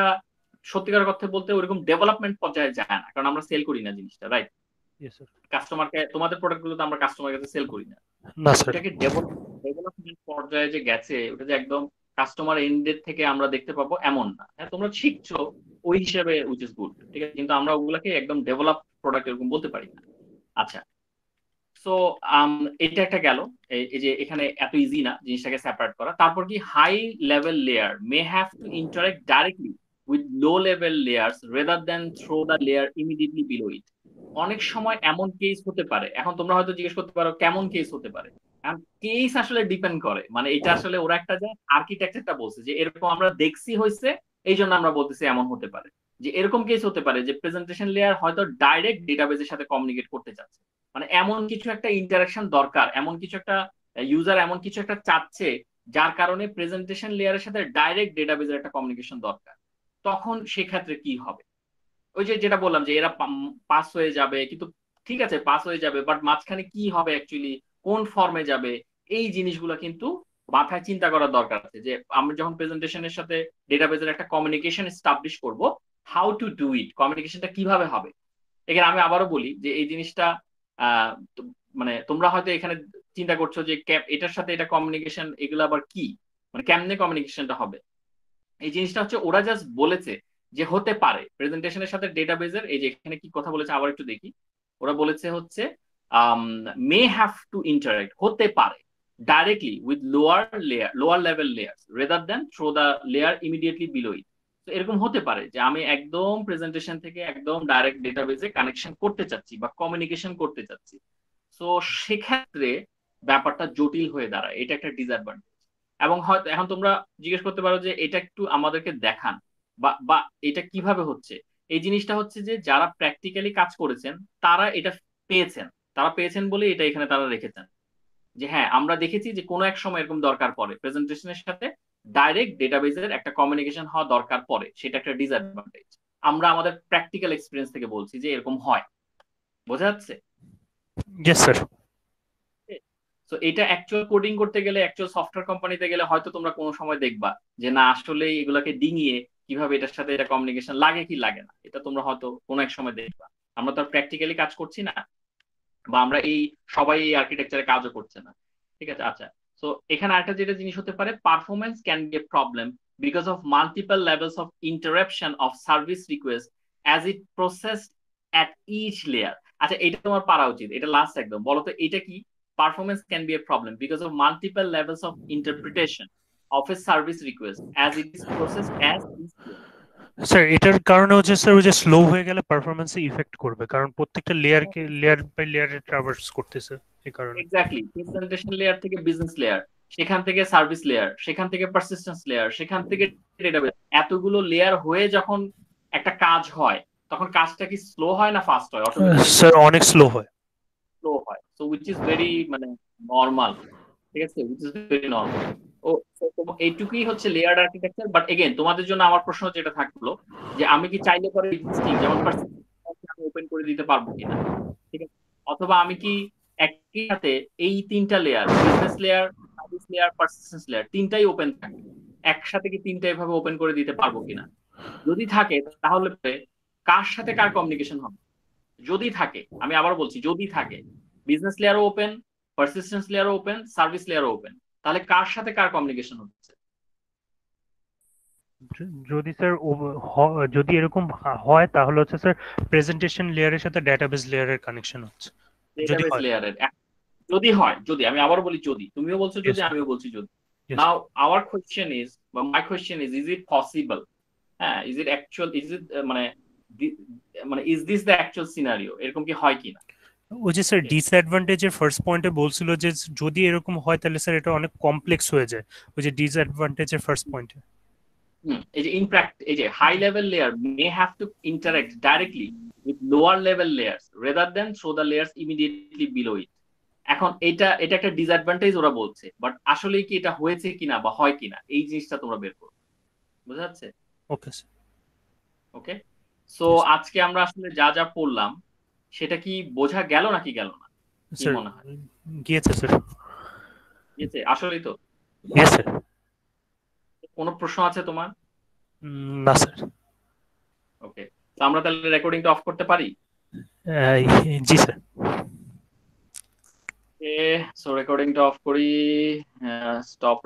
Speaker 2: সত্যিকার কথা বলতে ওরকম ডেভেলপমেন্ট পর্যায়ে যায় না, কারণ আমরা সেল করি না জিনিসটা, রাইট?
Speaker 1: Yes, sir.
Speaker 2: কাস্টমারকে তোমাদের প্রোডাক্ট গুলো তো আমরা কাস্টমার কাছে সেল করি না।
Speaker 1: না স্যার।
Speaker 2: ওইটাকে ডেভেলপমেন্ট পর্যায়ে যে গেছে, ওটা যে একদম কাস্টমার এন্ডের থেকে আমরা দেখতে পাবো এমন না। হ্যাঁ, তোমরা শিখছো ওই হিসেবে, উইচ ইজ গুড, ঠিক আছে, কিন্তু আমরা ওগুলাকে একদম ডেভেলপ প্রোডাক্ট এরকম বলতে পারি না। আচ্ছা, সো এটা একটা গেল। এই যে এখানে এত ইজি না জিনিসটাকে সেপারেট করা। তারপর কি, high level layer may have to interact directly with low level layers rather than through the layer immediately below it. অনেক সময় এমন কেস হতে পারে, এখন তোমরা হয়তো জিজ্ঞেস করতে পারো কেমন কেস হতে পারে। কেস আসলে ডিপেন্ড করে, মানে এটা আসলে ওরা একটা যে আর্কিটেকচারটা বলছে যে এরকম আমরা দেখছি হয়েছে, এই জন্য আমরা বলতেছি এমন হতে পারে। যে এরকম কেস হতে পারে যে প্রেজেন্টেশন লেয়ার হয়তো ডাইরেক্ট ডেটাবেজের সাথে কমিউনিকেট করতে চাচ্ছে, মানে এমন কিছু একটা ইন্টারাকশন দরকার, এমন কিছু একটা ইউজার এমন কিছু একটা চাচ্ছে, যার কারণে প্রেজেন্টেশন লেয়ারের সাথে ডাইরেক্ট ডেটাবেজের একটা কমিউনিকেশন দরকার। তখন সেক্ষেত্রে কি হবে? ওই যে যেটা বললাম যে এরা পাস হয়ে যাবে, কিন্তু ঠিক আছে পাস হয়ে যাবে, বাট মাঝখানে কি হবে অ্যাকচুয়ালি, কোন ফর্মে যাবে, এই জিনিসগুলো কিন্তু মাথায় চিন্তা করার দরকার আছে। যে আমরা যখন প্রেজেন্টেশনের সাথে ডেটাবেজের একটা কমিউনিকেশন এস্টাবলিশ করব, হাউ টু ডু ইট, কমিউনিকেশনটা কিভাবে হবে। এখানে আমি আবারও বলি যে এই জিনিসটা মানে তোমরা হয়তো এখানে চিন্তা করছো যে এটার সাথে এটা কমিউনিকেশন, এগুলো আবার কি, মানে কেমনে কমিউনিকেশনটা হবে। এই জিনিসটা হচ্ছে ওরা জাস্ট বলেছে যে হতে পারে প্রেজেন্টেশনের সাথে ডেটাবেজের, এই যে এখানে কি কথা বলেছে আবার একটু দেখি। ওরা বলেছে হচ্ছে মে হ্যাভ টু ইন্টারেক্ট, হতে পারে, directly with lower level layers rather than through the layer immediately below it. তো এরকম হতে পারে যে আমি একদম প্রেজেন্টেশন থেকে একদম ডাইরেক্ট ডেটাবেজে কানেকশন করতে চাচ্ছি বা কমিউনিকেশন করতে চাচ্ছি। তো সেক্ষেত্রে ব্যাপারটা জটিল হয়ে দাঁড়ায়, এটা একটা ডিসঅ্যাডভান্টেজ। এবং হয়তো এখন তোমরা জিজ্ঞেস করতে পারো যে এটা একটু আমাদেরকে দেখান, বা বা এটা কিভাবে হচ্ছে। এই জিনিসটা হচ্ছে যে যারা প্র্যাকটিক্যালি কাজ করেছেন তারা এটা পেয়েছেন, তারা পেয়েছেন বলে এটা এখানে তারা রেখেছেন। যে হ্যাঁ, আমরা দেখেছি যে কোনো এক সময় এরকম দরকার পড়ে, প্রেজেন্টেশনের সাথে ডাইরেক্ট ডেটাবেজের একটা কমিউনিকেশন হওয়া দরকার পড়ে, সেটা একটা ডিসঅ্যাডভান্টেজ। আমরা আমাদের প্র্যাকটিক্যাল এক্সপিরিয়েন্স থেকে বলছি যে এরকম হয়। বোঝা যাচ্ছে?
Speaker 1: Yes sir.
Speaker 2: তো এটা অ্যাকচুয়াল কোডিং করতে গেলে, অ্যাকচুয়াল সফটওয়্যার কোম্পানিতে গেলে হয়তো তোমরা কোনো সময় দেখবা যে না আসলে এগুলাকে ডিঙিয়ে কিভাবে এটার সাথে এটা কমিউনিকেশন লাগে কি লাগে না, এটা তোমরা হয়তো কোনো এক সময় দেখবা। আমরা তো আর প্র্যাকটিক্যালি কাজ করছি না, বা আমরা এই সবাই এই আর্কিটেকচারে কাজও করছে না। ঠিক আছে, আচ্ছা। তো এখানে আরেকটা যেটা জিনিস হতে পারে, performance can be a problem because of multiple levels of interruption of service request as it processed at each layer. আচ্ছা, এটা তোমার পারা উচিত, এটা লাস্ট একদম বলো তো এটা কি। Performance can be a problem because of multiple levels of interpretation of a service request as it is processed as each layer.
Speaker 1: Sir এটার কারণে হচ্ছে স্যার ওই যে স্লো হয়ে গেলে পারফরমেন্সে ইফেক্ট করবে, কারণ প্রত্যেকটা লেয়ারকে লেয়ার বাই লেয়ারে ট্রাভার্স করতেছে এই কারণে।
Speaker 2: এক্স্যাক্টলি, প্রেজেন্টেশন লেয়ার থেকে বিজনেস লেয়ার, সেখান থেকে সার্ভিস লেয়ার, সেখান থেকে পারসিস্টেন্স লেয়ার, সেখান থেকে ডেটাবেস, এতগুলো লেয়ার হয়ে যখন একটা কাজ হয়, তখন কাজটা কি স্লো হয় না ফাস্ট হয়? অটোমেটিক্যালি
Speaker 1: স্যার অনেক স্লো হয়।
Speaker 2: স্লো হয়। সো উইচ ইজ ভেরি মানে নর্মাল, ঠিক আছে, উইচ ইজ ভেরি নর্মাল। ও, এইটুকুই হচ্ছে লেয়ার্ড আর্কিটেকচার। বাট এগেন তোমাদের জন্য আমার প্রশ্ন যেটা থাকলো, যে আমি কি চাইলে পরে এক্সিস্টিং যেমন আমি ওপেন করে দিতে পারবো কিনা, ঠিক আছে, অথবা আমি কি একই সাথে এই তিনটা layer, business layer, service layer, persistence layer, তিনটাই ওপেন থাকে, একসাথে কি তিনটা এভাবে ওপেন করে দিতে পারবো কিনা? যদি থাকে তাহলে কার সাথে কার কমিউনিকেশন হবে? যদি থাকে, আমি আবার বলছি যদি থাকে, বিজনেস লেয়ারও ওপেন, পারসিস্টেন্স লেয়ারও ওপেন, সার্ভিস লেয়ারও ওপেন, তাহলে কার সাথে কার কমিউনিকেশন হচ্ছে?
Speaker 1: যদি স্যার যদি এরকম হয় তাহলে হচ্ছে স্যার প্রেজেন্টেশন লেয়ারের সাথে ডেটাবেস লেয়ারের কানেকশন হচ্ছে যদি
Speaker 2: ডেটাবেস
Speaker 1: হয়।
Speaker 2: লেয়ারের যদি হয়, যদি আমি আবারও বলি যদি, তুমিও বলছো
Speaker 1: ইয়েস
Speaker 2: যদি,
Speaker 1: স্যার,
Speaker 2: আমিও বলছি যদি।
Speaker 1: Yes
Speaker 2: now
Speaker 1: sir.
Speaker 2: Our question is, বা my question is it possible? হ্যাঁ, is it actual, is it মানে মানে is this the actual scenario, এরকম কি হয় কিনা?
Speaker 1: ওই যে স্যার
Speaker 2: ওকে।
Speaker 1: ডিসঅ্যাডভান্টেজের ফার্স্ট পয়েন্টে বলছিল যে যদি এরকম হয় তাহলে স্যার এটা অনেক কমপ্লেক্স হয়ে যায়, ওই যে ডিসঅ্যাডভান্টেজের ফার্স্ট পয়েন্টে।
Speaker 2: এই যে এই যে high level layer may have to interact directly with lower level layers rather than through the layers immediately below it. এখন এটা একটা ডিসঅ্যাডভান্টেজ ওরা বলছে, বাট আসলে কি এটা হয়েছে কিনা বা হয় কিনা এই জিনিসটা তোমরা বের করো। বুঝা যাচ্ছে?
Speaker 1: Okay sir.
Speaker 2: Okay. So
Speaker 1: yes
Speaker 2: আজকে আমরা আসলে যা যা পড়লাম সেটা কি বোঝা গেল নাকি গেল না? কি
Speaker 1: স্যার।
Speaker 2: মনে হয়?
Speaker 1: গিয়েছে স্যার।
Speaker 2: গেছে আসলেই তো?
Speaker 1: Yes sir.
Speaker 2: কোনো প্রশ্ন আছে তোমার?
Speaker 1: না স্যার।
Speaker 2: ওকে, তো আমরা তাহলে রেকর্ডিংটা অফ করতে পারি?
Speaker 1: জি স্যার।
Speaker 2: সো রেকর্ডিংটা অফ করি, স্টপ।